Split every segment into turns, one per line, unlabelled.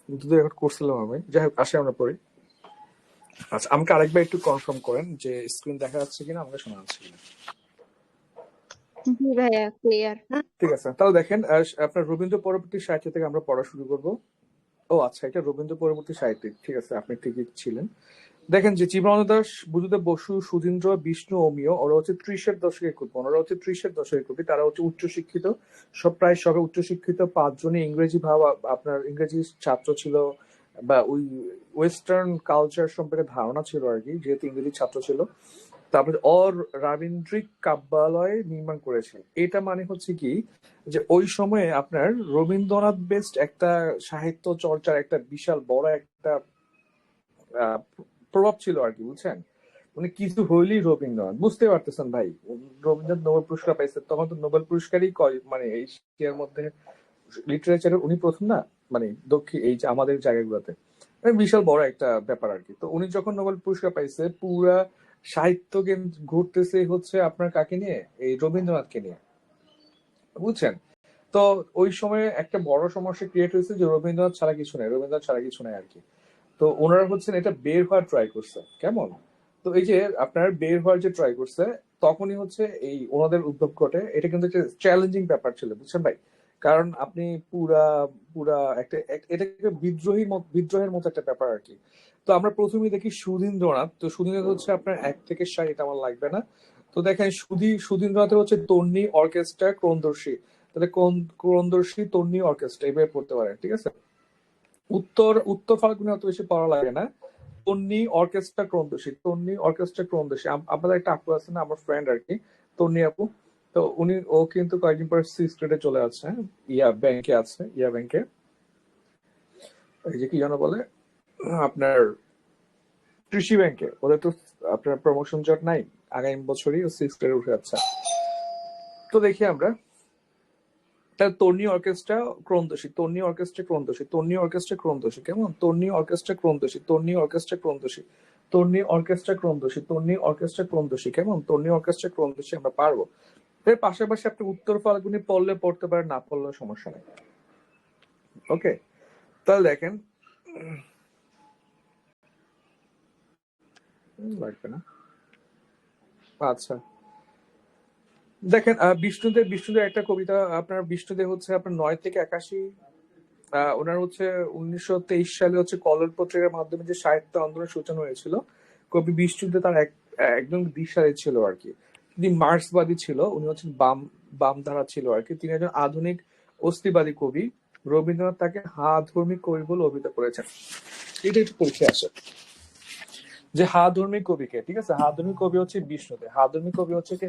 দুটো রেকর্ড করছিলাম আমি। যাই হোক, আসে আমরা পড়ি। আচ্ছা, আমাকে আরেকবার একটু কনফার্ম করেন যে স্ক্রিন দেখা যাচ্ছে কিনা, আমাকে শোনা যাচ্ছে কিনা।
জি ভাইয়া, ক্লিয়ার।
ঠিক আছে, তাহলে দেখেন আপনার রবীন্দ্র পরবর্তী সাহিত্য থেকে আমরা পড়া শুরু করব। ও আচ্ছা, এটা রবীন্দ্র পরবর্তী সাহিত্যিক, ঠিক আছে, আপনি ঠিকই ছিলেন। দেখেন যে জীবনানন্দ দাশ, বুদ্ধদেব বসু, সুধীন্দ্র, বিষ্ণু, অমিয়, ওরা হচ্ছে 30-এর দশকের কবি। ওরা হচ্ছে 30-এর দশকের কবি। তারা হচ্ছে উচ্চশিক্ষিত, প্রায় সবাই উচ্চশিক্ষিত। 5 জনই ইংরেজি আপনার ইংরেজি ছাত্র ছিল, বা ওই ওয়েস্টার্ন কালচার সম্পর্কে ধারণা ছিল আর কি, যেহেতু ইংরেজি ছাত্র ছিল। তারপরে রাবীন্দ্রিক কাব্যালয় নির্মাণ করেছেন। এটা মানে হচ্ছে কি, যে ওই সময়ে আপনার রবীন্দ্রনাথ বেস্ট একটা সাহিত্য চর্চার একটা বিশাল বড় একটা প্রভাব ছিল আর কি, বুঝছেন। মানে কিছু হইলেই রবীন্দ্রনাথ, বুঝতে পারতেছেন ভাই। রবীন্দ্রনাথ নোবেল পুরস্কার পাইছে, তখন তো নোবেল পুরস্কারই মানে এশিয়ার মধ্যে লিটারেচারের উনি প্রথম না, মানে দক্ষিণ এই যে আমাদের জায়গাগুলোতে বিশাল বড় একটা ব্যাপার আর কি। তো উনি যখন নোবেল পুরস্কার পাইছে, পুরা সাহিত্য ঘুরতেছে হচ্ছে আপনার কাকে নিয়ে, এই রবীন্দ্রনাথকে নিয়ে, বুঝছেন। তো ওই সময় একটা বড় সমস্যা ক্রিয়েট হয়েছে যে রবীন্দ্রনাথ ছাড়া কিছু নেই, রবীন্দ্রনাথ ছাড়া কিছু নেই আর কি। তো ওনারা হচ্ছেন এটা বের হওয়ার ট্রাই করছে, কেমন। তো এই যে আপনার বের হওয়ার যে ট্রাই করছে, তখনই হচ্ছে এই ওনাদের উদ্যোগ ঘটে। এটা কিন্তু একটা চ্যালেঞ্জিং ব্যাপার ছিল, বুঝছেন ভাই। কারণ আপনি পুরা পুরা একটা এটাকে বিদ্রোহের মতো একটা ব্যাপার আর কি। তো আমরা প্রথমেই দেখি সুধীন্দ্রনাথ। তো সুধীন্দ্রনাথ হচ্ছে আপনার 1 থেকে 7, এটা আমার লাগবে না। তো দেখেন সুধীন্দ্রনাথের হচ্ছে তন্নি অর্কেস্ট্রা ক্রন্দর্শী। তাহলে ক্রন্দর্শী তন্নি অর্কেস্ট্রা এভাবে পড়তে পারেন, ঠিক আছে। উত্তর উত্তর ফাল্গুনে অত বেশি পড়া লাগে না। তন্নি অর্কেস্ট্রা ক্রন্দশী, তন্নি অর্কেস্ট্রা ক্রন্দশী। আপনাদের একটা আপু আছে না, আমার ফ্রেন্ড আর কি, তন্নি আপু। তো ও কিন্তু কয়েকদিন পরে 6th গ্রেডে চলে আসছে, ইয়া ব্যাংকে আছে, ইয়া ব্যাংকে, এই যে কি যেন বলে আপনার কৃষি ব্যাংকে। ওদের তো আপনার প্রমোশন জট নাই, আগামী বছরই ও 6th গ্রেডে উঠে যাচ্ছে। তো দেখি আমরা, তার তর্ণী অর্কেস্ট্রা ক্রন্দশী, তর্ণী অর্কেস্ট্রা ক্রন্দশী, তর্ণী অর্কেস্ট্রা ক্রন্দশী, কেমন, তর্ণী অর্কেস্ট্রা ক্রন্দশী, তর্ণী অর্কেস্ট্রা ক্রন্দশী, তর্ণী অর্কেস্ট্রা ক্রন্দশী, তর্ণী অর্কেস্ট্রা ক্রন্দশী, কেমন, তর্ণী অর্কেস্ট্রা ক্রন্দশী আমরা পারবো। এর পাশাপাশি আপনি উত্তর ফাল্গুনি পড়লে পড়তে পারেন, না পড়লেও সমস্যা নেই। ওকে, তাহলে দেখেন, লাগবে না। আচ্ছা, দেখেন বিষ্ণুদের একটা কবিতা আপনার, বিষ্ণুদেব হচ্ছে আপনার 9 থেকে 81। ওনার হচ্ছে 1923 সালে হচ্ছে কলর পত্রিকার মাধ্যমে যে সাহিত্য আন্দোলনের সূচনা হয়েছিল। কবি বিষ্ণুদেব তার একদম দিশারি ছিল আর কি। তিনি মার্ক্সবাদী ছিল, উনি হচ্ছেন বাম ধারা ছিল আর কি। তিনি একজন আধুনিক অস্তিবাদী কবি। রবীন্দ্রনাথ তাকে হা ধর্মী কবি বলে অভিহিত করেছেন। এটা একটু পরীক্ষা আসে যে হা ধর্মী কবিকে, ঠিক আছে। হা ধর্মী কবি হচ্ছে বিষ্ণুদেব, হা ধর্মী কবি হচ্ছে কে,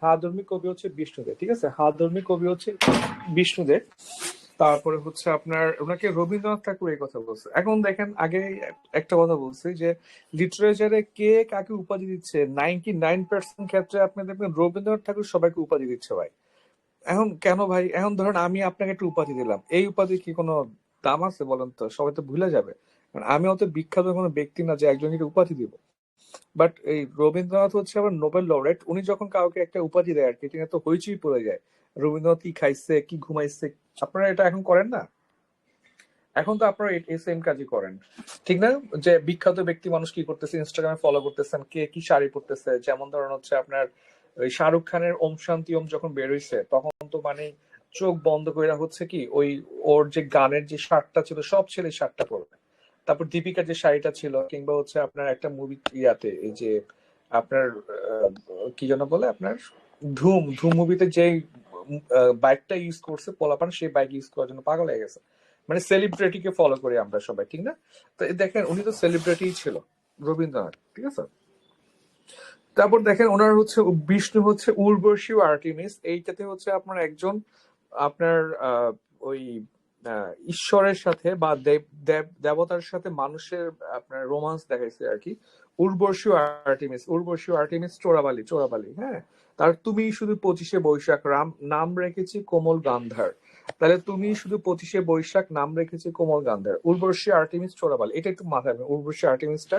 হা ধর্মী কবি হচ্ছে বিষ্ণুদেব, ঠিক আছে। হা ধর্মী কবি হচ্ছে বিষ্ণুদেব। তারপরে হচ্ছে আপনার ওনাকে রবীন্দ্রনাথ ঠাকুর এই কথা বলছে। এখন দেখেন, আগে একটা কথা বলছি যে লিটারেচারে কে কাকে উপাধি দিচ্ছে, 99% ক্ষেত্রে আপনি দেখবেন রবীন্দ্রনাথ ঠাকুর সবাইকে উপাধি দিচ্ছে ভাই। এখন কেন ভাই, এখন ধরেন আমি আপনাকে একটা উপাধি দিলাম, এই উপাধি কি কোনো দাম আছে বলেন তো, সবাই তো ভুলে যাবে। কারণ আমি অত বিখ্যাত কোনো ব্যক্তি না যে একজনকে উপাধি দিব। বাট এই রবীন্দ্রনাথ হচ্ছে আবার নোবেল লরেট, উনি যখন কাউকে একটা উপাধি দেয় আর কি, তিনি তো হইচই পড়ে যায়। রবীন্দ্রনাথ কি খাইছে, কি ঘুমাইছে। আপনারা এটা এখন করেন না, এখন তো আপনারা এই সেম কাজই করেন, ঠিক না। যে বিখ্যাত ব্যক্তি মানুষ কি করতেছে, ইনস্টাগ্রামে ফলো করতেছেন, কে কি শাড়ি পরতেছে। যেমন ধরেন হচ্ছে আপনার ওই শাহরুখ খানের ওম শান্তি ওম যখন বের হইছে, তখন তো মানে চোখ বন্ধ করে হচ্ছে কি ওই ওর যে গানের যে শার্টটা ছিল, সব ছেলে শার্টটা পরবে। তারপর দীপিকার যে শাড়িটা ছিল, কিংবা হচ্ছে আপনার একটা মুভি ইয়াতে এই যে আপনার কি যেন বলে আপনার ধুম ধুম মুভিতে যে বাইকটা ইউজ করছে পোলাপান, সেই বাইক ইউজ করার জন্য পাগল হয়ে গেছে। মানে সেলিব্রিটিকে ফলো করি আমরা সবাই, ঠিক না। তো দেখেন উনি তো সেলিব্রিটি ছিল রবীন্দ্রনাথ, ঠিক আছে। তারপর দেখেন ওনার হচ্ছে বিষ্ণু হচ্ছে উর্বশী আর্টিমিস। এইটাতে হচ্ছে আপনার একজন আপনার ওই ঈশ্বরের সাথে বা দেবতার সাথে মানুষের আপনার রোমান্স দেখাইছে আর কি। উর্বশী আর্টিমিস, উর্বশী আর্টিমিস চোরাবালি, চোরাবালি, হ্যাঁ। তার তুমি শুধু 25শে বৈশাখ নাম রেখেছি কোমল গান্ধার। তাহলে তুমি শুধু 25শে বৈশাখ নাম রেখেছি কোমল গান্ধার, উর্বশী আর্টিমিস চোরাবালি। এটা একটু মাথায় রাখবেন, উর্বশী আর্টিমিসটা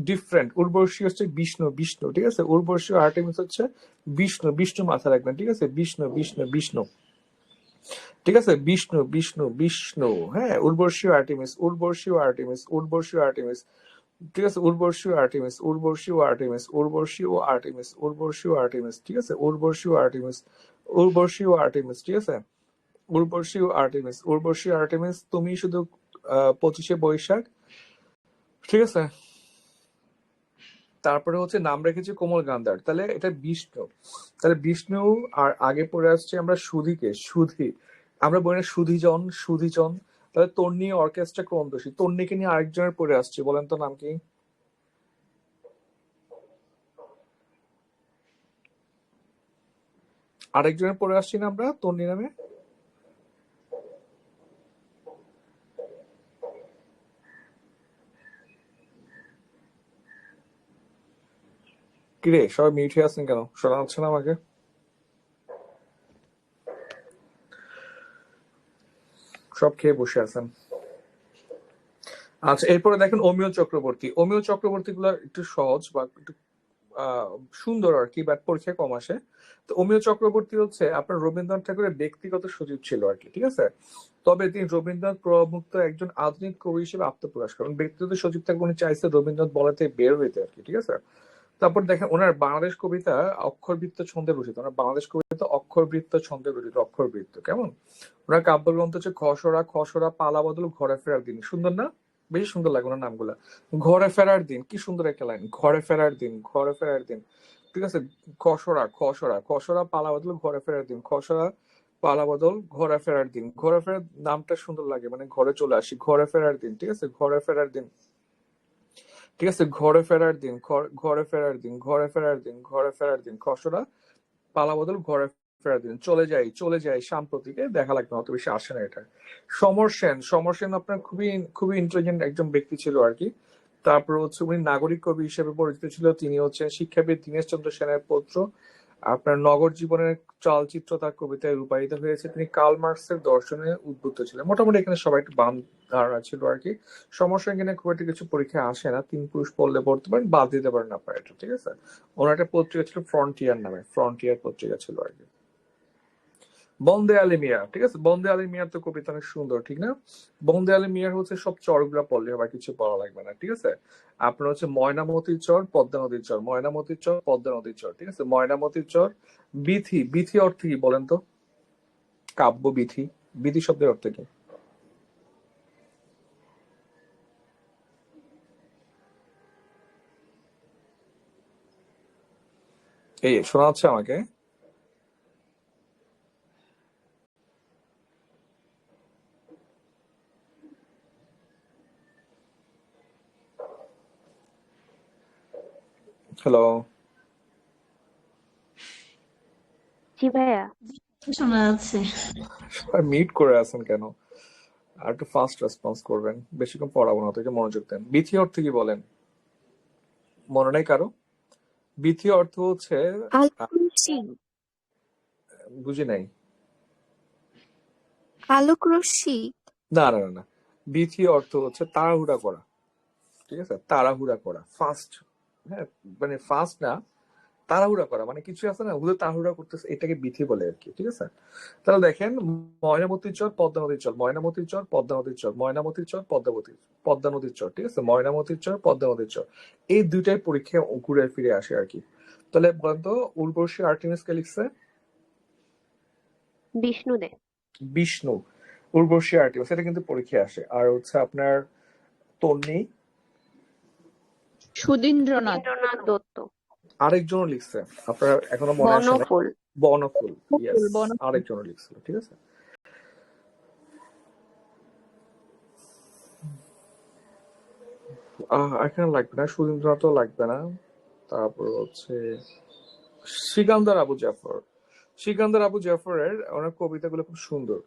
ডিফারেন্ট। উর্বশী হচ্ছে বিষ্ণু, বিষ্ণু, ঠিক আছে। উর্বশী আর্টিমিস হচ্ছে বিষ্ণু, বিষ্ণু মাথায় রাখবেন, ঠিক আছে। বিষ্ণু, বিষ্ণু, বিষ্ণু। ঠিক আছে, বিষ্ণু বিষ্ণু বিষ্ণু, হ্যাঁ, উর্বশী ও আর্টেমিস, উর্বশী ও আর্টেমিস, উর্বশী ও আর্টেমিস, ঠিক আছে, উর্বশী ও আর্টেমিস, উর্বশী ও আর্টেমিস, উর্বশী ও আর্টেমিস, উর্বশী ও আর্টেমিস, ঠিক আছে, উর্বশী ও আর্টেমিস, উর্বশী ও আর্টেমিস, ঠিক আছে, উর্বশী ও আর্টেমিস, উর্বশী আর্টেমিস, তুমি শুধু 25শে বৈশাখ, ঠিক আছে। তারপরে হচ্ছে নাম রেখেছি কোমল গান্ধার, তাহলে এটা বিষ্ণু, তাহলে বিষ্ণু। আর আগে পড়ে আসছে আমরা সুধীকে, সুধী, আমরা বলি না সুধীজন, সুধীজন, তাহলে তন্নি অর্কেস্ট্রা ক্রন্দশী, তন্নিকে নিয়ে আরেকজনের পড়ে আসছে, বলেন তো নাম কি? আরেকজনের পড়ে আসছি না আমরা তন্নি নামে? কিরে সবাই মিউট হয়ে আছেন কেন, শোনা যাচ্ছে না আমাকে? সব খেয়ে বসে আছেন। আচ্ছা, এরপরে দেখেন অমিয় চক্রবর্তী, অমিয় চক্রবর্তী গুলা একটু সহজ বা একটু সুন্দর আর কি, বাট পরীক্ষায় কম আসে। তো অমিয় চক্রবর্তী হচ্ছে আপনার রবীন্দ্রনাথ ঠাকুরের ব্যক্তিগত সচিব ছিল আর কি, ঠিক আছে। তবে তিনি রবীন্দ্রনাথ প্রমুক্ত একজন আধুনিক কবি হিসেবে আত্মপ্রকাশ করেন, ব্যক্তিগত সচিব থেকে উনি চাইছে রবীন্দ্রনাথ বলা থেকে বের হইতে আর কি, ঠিক আছে। তারপর দেখেন ওনার বাংলাদেশ কবিতা অক্ষরবৃত্ত ছন্দে রচিত, ওনার বাংলাদেশ কবিতা অক্ষরবৃত্ত ছন্দে রচিত, অক্ষরবৃত্ত কেমন। ওনার কাব্যগ্রন্থ হচ্ছে খসড়া, খসড়া, পালা বদল, ঘরে ফেরার দিন, সুন্দর না? বেশি সুন্দর লাগে ওনার নামগুলা। ঘরে ফেরার দিন, কি সুন্দর একটা লাইন, ঘরে ফেরার দিন, ঘরে ফেরার দিন, ঠিক আছে। খসড়া, খসড়া, খসড়া, পালা বদল, ঘরে ফেরার দিন, খসড়া, পালা বদল, ঘরে ফেরার দিন, ঘরে ফেরার নামটা সুন্দর লাগে, মানে ঘরে চলে আসি, ঘরে ফেরার দিন, ঠিক আছে, ঘরে ফেরার দিন, ঠিক আছে, ঘরে ফেরার দিন, ঘরে ফেরার দিন, ঘরে ফেরার দিন, ঘরে ফেরার দিন, খসড়া, পালা বদল, ঘরে ফেরার দিন, চলে যাই, চলে যাই সাম্প্রতিকে, দেখা লাগবে না, অত বেশি আসে না এটা। সমর সেন, সমর সেন আপনার খুবই খুবই ইন্টেলিজেন্ট একজন ব্যক্তি ছিল আর কি। তারপর হচ্ছে উনি নাগরিক কবি হিসেবে পরিচিত ছিল, তিনি হচ্ছে শিক্ষাবিদ দীনেশ চন্দ্র সেনের পুত্র। আপনার নগর জীবনের চালচিত্র তার কবিতায় রূপায়িত হয়েছে, তিনি কার্ল মার্কসের দর্শনে উদ্বুদ্ধ ছিলেন। মোটামুটি এখানে সবাই একটু বাম ধারণা ছিল আর কি। সমস্যা এখানে খুব একটা কিছু পরীক্ষা আসে না, তিন পুরুষ পড়লে পড়তে পারেন, বাদ দিতে পারেন আপনার এটা, ঠিক আছে। ওনার একটা পত্রিকা ছিল ফ্রন্টিয়ার নামে, ফ্রন্টিয়ার পত্রিকা ছিল আর কি। বন্দে আলী মিয়া, ঠিক আছে, বন্দে আলী মিয়ার তো কবিতা অনেক সুন্দর, ঠিক না? বন্দে আলী মিয়ার হচ্ছে সব চরগুলা পড়লে হবে, আর কিছু পড়া লাগবে না, ঠিক আছে। আপনার হচ্ছে ময়নামতির চর, পদ্মা নদীর চর, ময়নামতির চর, পদ্মা নদীর চর, ঠিক আছে, ময়নামতির চর। বিথি, বিথি অর্থ কি বলেন তো? কাব্য বিথি, বিথি শব্দের অর্থ কি? এই শোনা যাচ্ছে আমাকে? হ্যালো?
জি ভাইয়া।
শোনা যাচ্ছে।
সবাই মিট করে আছেন কেন? আর একটু ফাস্ট রেসপন্স করবেন, বেশিক্ষণ পড়াবো না তো, একটু মনোযোগ দেন। বিথি অর্থ কি বলেন? মনে নাই কারো? বিথি অর্থ হচ্ছে আহ,
আলোকরশ্মি,
বুঝি নাই।
আলোকরশ্মি।
না না না না, বিথি অর্থ হচ্ছে তাড়াহুড়া করা, ঠিক আছে, তাড়াহুড়া করা, ফাস্ট। হ্যাঁ, মানে ফাস্ট না, তাড়াহুড়া করা, মানে কিছু আছে না, হুদে তাড়াহুড়া করতেছে, এটাকে বিথি বলে আর কি, ঠিক আছে। তাহলে দেখেন, ময়নামতির চর, পদ্মা নদীর চর, ময়নামতির চর, পদ্মা নদীর চর, ময়নামতির চর, পদ্মা নদীর চর, ঠিক আছে, ময়নামতির চর, পদ্মা নদীর চর, এই দুইটাই পরীক্ষায় ঘুরে ফিরে আসে আর কি। তাহলে বলেন তো উর্বশী আর্টেমিস কে লিখছে?
বিষ্ণু দে।
বিষ্ণু। উর্বশী আর্টেমিস এটা কিন্তু পরীক্ষায় আসে। আর হচ্ছে আপনার তন্নি,
সুধীন্দ্রনাথ।
রবীন্দ্রনাথ দত্ত।
আরেকজনও লিখছে, আপনার এখনো মনে আসে না?
বনফুল।
বনফুল, ইয়েস,
বন
আরেকজনও লিখছিল, ঠিক আছে। এখানে লাগবে না, সুধীন্দ্রনাথও লাগবে না। তারপর হচ্ছে সিকান্দার আবু জাফর, সিকান্দার আবু জাফরের ওনার কবিতাগুলো খুব সুন্দর।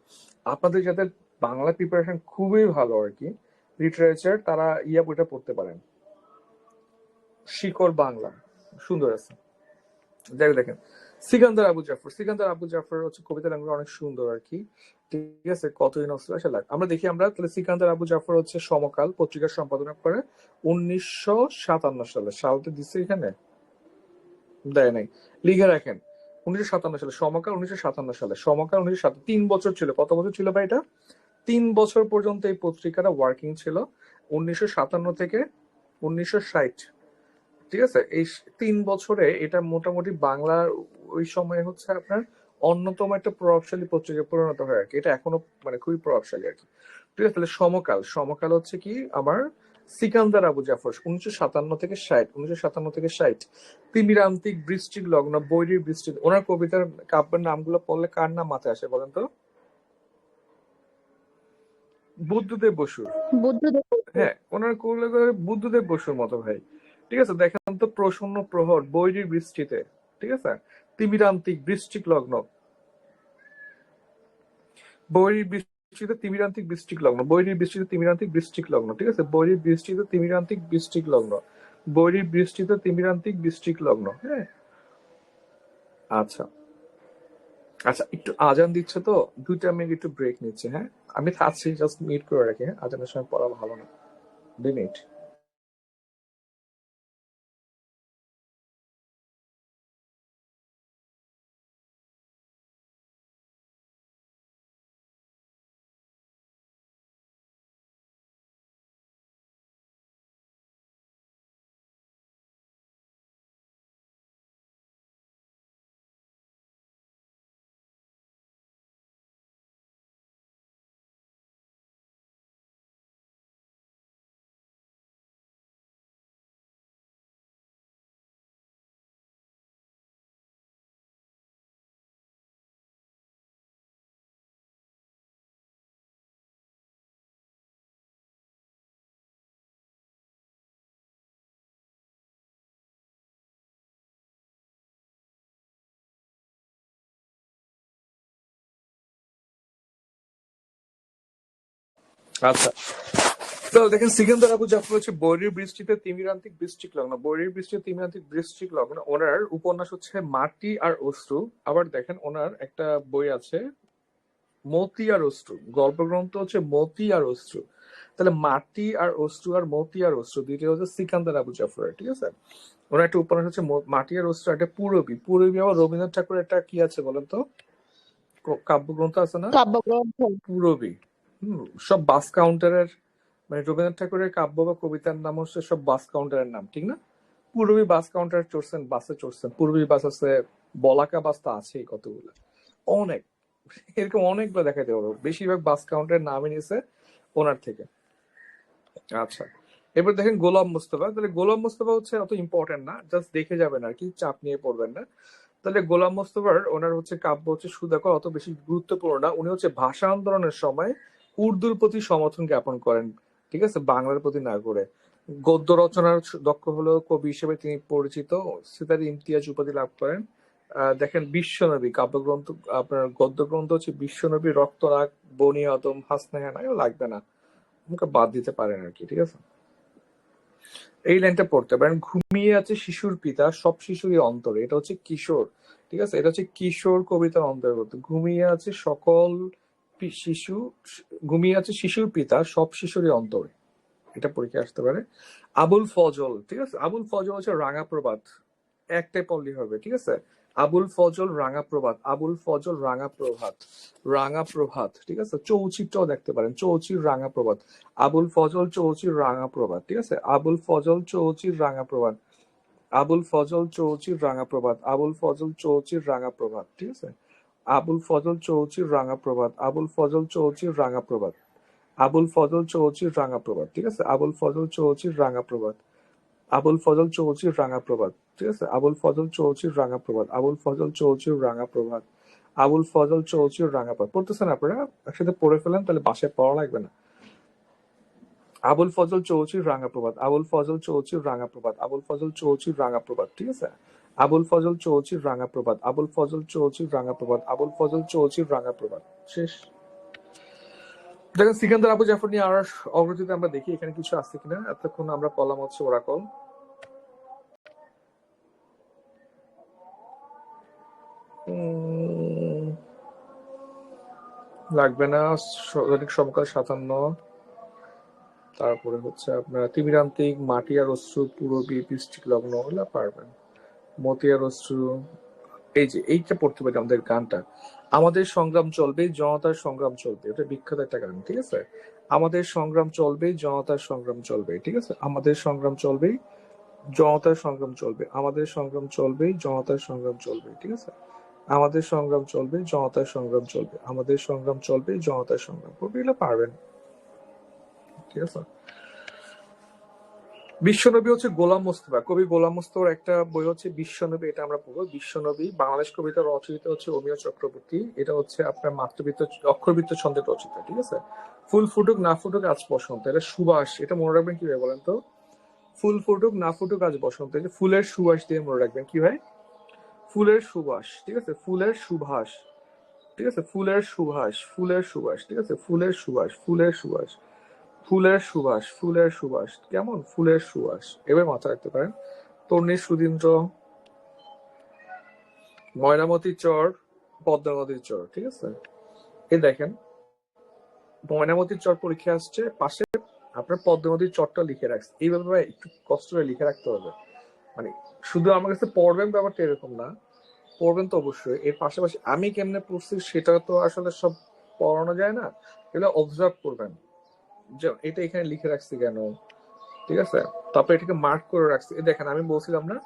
আপনাদের যাদের বাংলা প্রিপারেশন খুবই ভালো আর কি, লিটারেচার, তারা বইটা পড়তে পারেন, শিকড় বাংলা, সুন্দর আছে। যাই হোক, দেখেন সিকান্দার আবু জাফর, সিকান্দার আবু জাফর হচ্ছে কবিতা ল্যাঙ্গুয়েজ অনেক সুন্দর আর কি, ঠিক আছে। কতদিন অস্ত্র আসে লাগ আমরা দেখি, আমরা তাহলে সিকান্দার আবু জাফর হচ্ছে সমকাল পত্রিকার সম্পাদনা করে 1957 সালে, সালতে দিচ্ছে এখানে দেয় নাই, লিখে রাখেন। 1957 সালে সমকাল, 1957 সালে সমকাল, 3 বছর ছিল। কত বছর ছিল ভাই এটা? 3 বছর পর্যন্ত এই পত্রিকাটা ওয়ার্কিং ছিল, 1957 থেকে 1960। ঠিক আছে, এই 3 বছরে এটা মোটামুটি বাংলার ওই সময় হচ্ছে আপনার অন্যতম একটা প্রভাবশালী পত্রিকায় পরিণত হয় আর কি। এটা এখনো মানে খুবই প্রভাবশালী আর কি। ঠিক আছে, তাহলে সমকাল, সমকাল হচ্ছে কি আমার সিকান্দার আবু জাফর, 1957 থেকে 60, 1957 থেকে 60। তিমিরান্তিক বৃষ্টির লগ্ন, বৈরীর বৃষ্টি, ওনার কবিতার কাব্যের নামগুলো পড়লে কার নাম মাথায় আসে বলেন তো? বুদ্ধদেব বসুর।
বুদ্ধদেব।
হ্যাঁ, ওনার করলে বুদ্ধদেব বসুর মতো ভাই। ঠিক আছে, দেখেন তো, প্রসন্ন প্রহর, বৈরীর বৃষ্টিতে, ঠিক আছে, তিমিরান্তিক বৃষ্টিক লগ্ন, বৈরীর বৃষ্টিতে তিমিরান্তিক বৃষ্টিক লগ্ন, বৈরীর বৃষ্টিতে তিমিরান্তিক বৃষ্টিক লগ্ন। ঠিক আছে, বৈরীর বৃষ্টিতে তিমিরান্তিক বৃষ্টিক লগ্ন, বৈরীর বৃষ্টিতে তিমিরান্তিক বৃষ্টিক লগ্ন। হ্যাঁ, আচ্ছা আচ্ছা, একটু আজান দিচ্ছে তো, 2 মিনিট একটু ব্রেক নিচ্ছে। হ্যাঁ, আমি থাকছি, জাস্ট মিট করে রাখি। হ্যাঁ, আজানের সময় পড়া ভালো না। 2 মিনিট। আচ্ছা, তো দেখেন সিকান্দার আবু জাফর হচ্ছে বৈরীর বৃষ্টিতে তিমিরান্তিক বৃষ্টিক লগ্ন, বৈরীর বৃষ্টিতে তিমিরান্তিক বৃষ্টিক লগ্ন। ওনার উপন্যাস হচ্ছে মাটি আর অশ্রু। আবার দেখেন ওনার একটা বই আছে মতি আর অশ্রু, গল্পগ্রন্থ হচ্ছে মতি আর অশ্রু। তাহলে মাটি আর অশ্রু আর মতি আর অশ্রু দুইটা হচ্ছে সিকান্দার আবু জাফরের। ঠিক আছে, ওনার একটা উপন্যাস হচ্ছে মাটি আর অশ্রু, একটা পূরবী। পূরবী আবার রবীন্দ্রনাথ ঠাকুরের একটা কি আছে বলেন তো, কাব্যগ্রন্থ আছে না,
কাব্যগ্রন্থ।
পূরবী। সব বাস কাউন্টারের, মানে রবীন্দ্রনাথ ঠাকুরের কাব্য বা কবিতার নাম হচ্ছে সব বাস কাউন্টারের নাম, ঠিক না? পূর্বী বাস কাউন্টার চড়ছেন, বাসে চড়ছেন, পূর্বী বাস আছে, বলাকা বাস তো আছেই কতগুলো, অনেক, এরকম অনেকগুলো দেখাইতে পারবো। বেশিরভাগ বাস কাউন্টারের নামই নিয়েছে ওনার থেকে। আচ্ছা, এবার দেখেন গোলাম মোস্তফা। তাহলে গোলাম মোস্তফা হচ্ছে অত ইম্পর্টেন্ট না, জাস্ট দেখে যাবেন আর কি, চাপ নিয়ে পড়বেন না। তাহলে গোলাম মোস্তফার ওনার হচ্ছে কাব্য হচ্ছে সুধাকর, অত বেশি গুরুত্বপূর্ণ না। উনি হচ্ছে ভাষা আন্দোলনের সময় উর্দুর প্রতি সমর্থন জ্ঞাপন করেন, ঠিক আছে, বাংলার প্রতি না করে। গদ্য রচনার দক্ষ হলো কবি হিসেবে তিনি পরিচিত, সিতারি ইমতিয়াজ উপাধি লাভ করেন। দেখেন বিশ্বনবী কাব্যগ্রন্থ, আপনার গদ্য গ্রন্থ হচ্ছে বিশ্বনবী, রক্তরাগ, বনি আদম, হাসনে হেনা, এগুলো লাগবে না, আমাকে বাদ দিতে পারেন আর কি। ঠিক আছে, এই লাইনটা পড়তে পারেন, ঘুমিয়ে আছে শিশুর পিতা সব শিশুরই অন্তরে। এটা হচ্ছে কিশোর, ঠিক আছে, এটা হচ্ছে কিশোর কবিতার অন্তর্গত। ঘুমিয়ে আছে সকল শিশু, ঘুমিয়ে আছে শিশুর পিতা সব শিশুরই অন্তরে, এটা পরীক্ষা আসতে পারে। আবুল ফজল, ঠিক আছে, আবুল ফজল হচ্ছে রাঙা প্রবাদ, একটাই পড়লেই হবে। ঠিক আছে, আবুল ফজল রাঙা প্রভাত, আবুল ফজল রাঙা প্রভাত, রাঙা প্রভাত। ঠিক আছে, চৌচিরটাও দেখতে পারেন, চৌচির রাঙা প্রভাত, আবুল ফজল চৌচির রাঙা প্রভাত। ঠিক আছে, আবুল ফজল চৌচির রাঙা প্রভাত, আবুল ফজল চৌচির রাঙা প্রভাত, আবুল ফজল চৌচির রাঙা প্রভাত। ঠিক আছে, আবুল ফজল চৌচির রাঙা প্রভাত, আবুল ফজল চৌচির রাঙা প্রভাত, আবুল ফজল চৌচির রাঙা প্রভাত। ঠিক আছে, আবুল ফজল চৌচির রাঙা প্রভাত, আবুল ফজল চৌচির রাঙা প্রভাত। ঠিক আছে, আবুল ফজল চৌচির রাঙা প্রভাত, আবুল ফজল চৌচির রাঙা প্রভাত, আবুল ফজল চৌচির রাঙা প্রভাত। পড়তেছেন আপনারা? একসাথে পড়ে ফেলেন, তাহলে বাসায় পড়া লাগবে না। আবুল ফজল চৌচির রাঙা প্রভাত, আবুল ফজল চৌচির রাঙা প্রভাত, আবুল ফজল চৌচির রাঙা প্রভাত। ঠিক আছে, আবুল ফজল চৌচির রাঙা প্রভাত, আবুল ফজল চৌচির রাঙা প্রভাত, আবুল ফজল চৌচির রাঙা প্রভাত। শেষ। দেখেন সিকান্দার আবু জাফর নিয়ে আর অগ্রগতিতে আমরা দেখি এখানে কিছু আছে কিনা। এতক্ষণ আমরা পড়লাম হচ্ছে ওরাকল। লাগবে না। দৈনিক সমকাল 57, তারপরে হচ্ছে আপনার তিমিরান্তিক, মাটি আর অশ্রু, পূরবী, বৃষ্টিক লগ্ন, ওগুলা পারবেন। মতি আর অশ্রু, এই যে এইটা পড়তে পারি আমাদের গানটা, আমাদের সংগ্রাম চলবে জনতার সংগ্রাম চলবে, এটা বিখ্যাত একটা গান, ঠিক আছে? আমাদের সংগ্রাম চলবে জনতার সংগ্রাম চলবে, ঠিক আছে? আমাদের সংগ্রাম চলবে জনতার সংগ্রাম চলবে, আমাদের সংগ্রাম চলবে জনতার সংগ্রাম চলবে, ঠিক আছে? আমাদের সংগ্রাম চলবে জনতার সংগ্রাম চলবে, আমাদের সংগ্রাম চলবে জনতার সংগ্রাম করবে, এগুলো পারবেন, ঠিক আছে? বিশ্বনবী হচ্ছে গোলাম মোস্তফা, কবি গোলাম মোস্তফার একটা বই হচ্ছে বিশ্বনবী, এটা আমরা পড়বো। বিশ্বনবী বাংলাদেশ কবিতা রচয়িতা হচ্ছে অমিয় চক্রবর্তী, এটা হচ্ছে আপনার মাতৃবৃত্ত অক্ষরবৃত্ত ছন্দে রচিত, ঠিক আছে? ফুল ফুটুক না ফুটুক আজ বসন্ত, এটা সুবাস, এটা মনে রাখবেন কিভাবে বলেন তো? ফুল ফুটুক না ফুটুক আজ বসন্ত, এই যে ফুলের সুবাস দিয়ে মনে রাখবেন কি ভাই? ফুলের সুবাস, ঠিক আছে? ফুলের সুবাস, ঠিক আছে? ফুলের সুবাস, ফুলের সুবাস, ঠিক আছে? ফুলের সুবাস, ফুলের সুবাস, ফুলের সুবাস, ফুলের সুবাস, কেমন? ফুলের সুবাস, এবার মাথা রাখতে পারেন। তর্ণী সুধীন্দ্র, ময়নামতির চর, পদ্মা নদীর চর, ঠিক আছে? এই দেখেন, ময়নামতির চর পরীক্ষা আসছে, পাশে আপনার পদ্মা নদীর চরটা লিখে রাখছে, এইভাবে ভাই একটু কষ্ট করে লিখে রাখতে হবে। মানে শুধু আমার কাছে পড়বেন ব্যাপারটা এরকম না, পড়বেন তো অবশ্যই, এর পাশাপাশি আমি কেমনে পড়ছি সেটা তো আসলে সব পড়ানো যায় না, এগুলো অবজার্ভ করবেন, যে এটা এখানে লিখে রাখছি কেন, ঠিক আছে? তারপর এটাকে মার্ক করে রাখছি, এই দেখেন আমি বলছিলাম না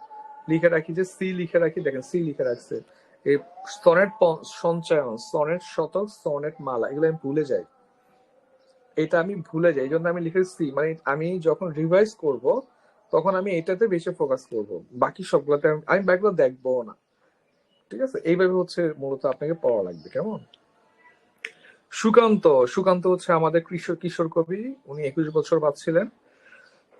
লিখে রাখি, যে সি লিখে রাখি, দেখেন সি লিখে রাখছে। এই সনেট সঞ্চয়ন, সনেট শতক, সনেট মালা, এগুলো আমি ভুলে যাই, এটা আমি ভুলে যাই, এই জন্য আমি লিখে সি, মানে আমি যখন রিভাইজ করব তখন আমি এটাতে বেশি ফোকাস করব, বাকি সবগুলোতে আমি ব্যাকগুলো দেখবো না, ঠিক আছে? এইভাবে হচ্ছে মূলত আপনাকে পড়া লাগবে, কেমন? সুকান্ত, সুকান্ত হচ্ছে আমাদের কিশোর কিশোর কবি, উনি 21 বছর বাঁচছিলেন।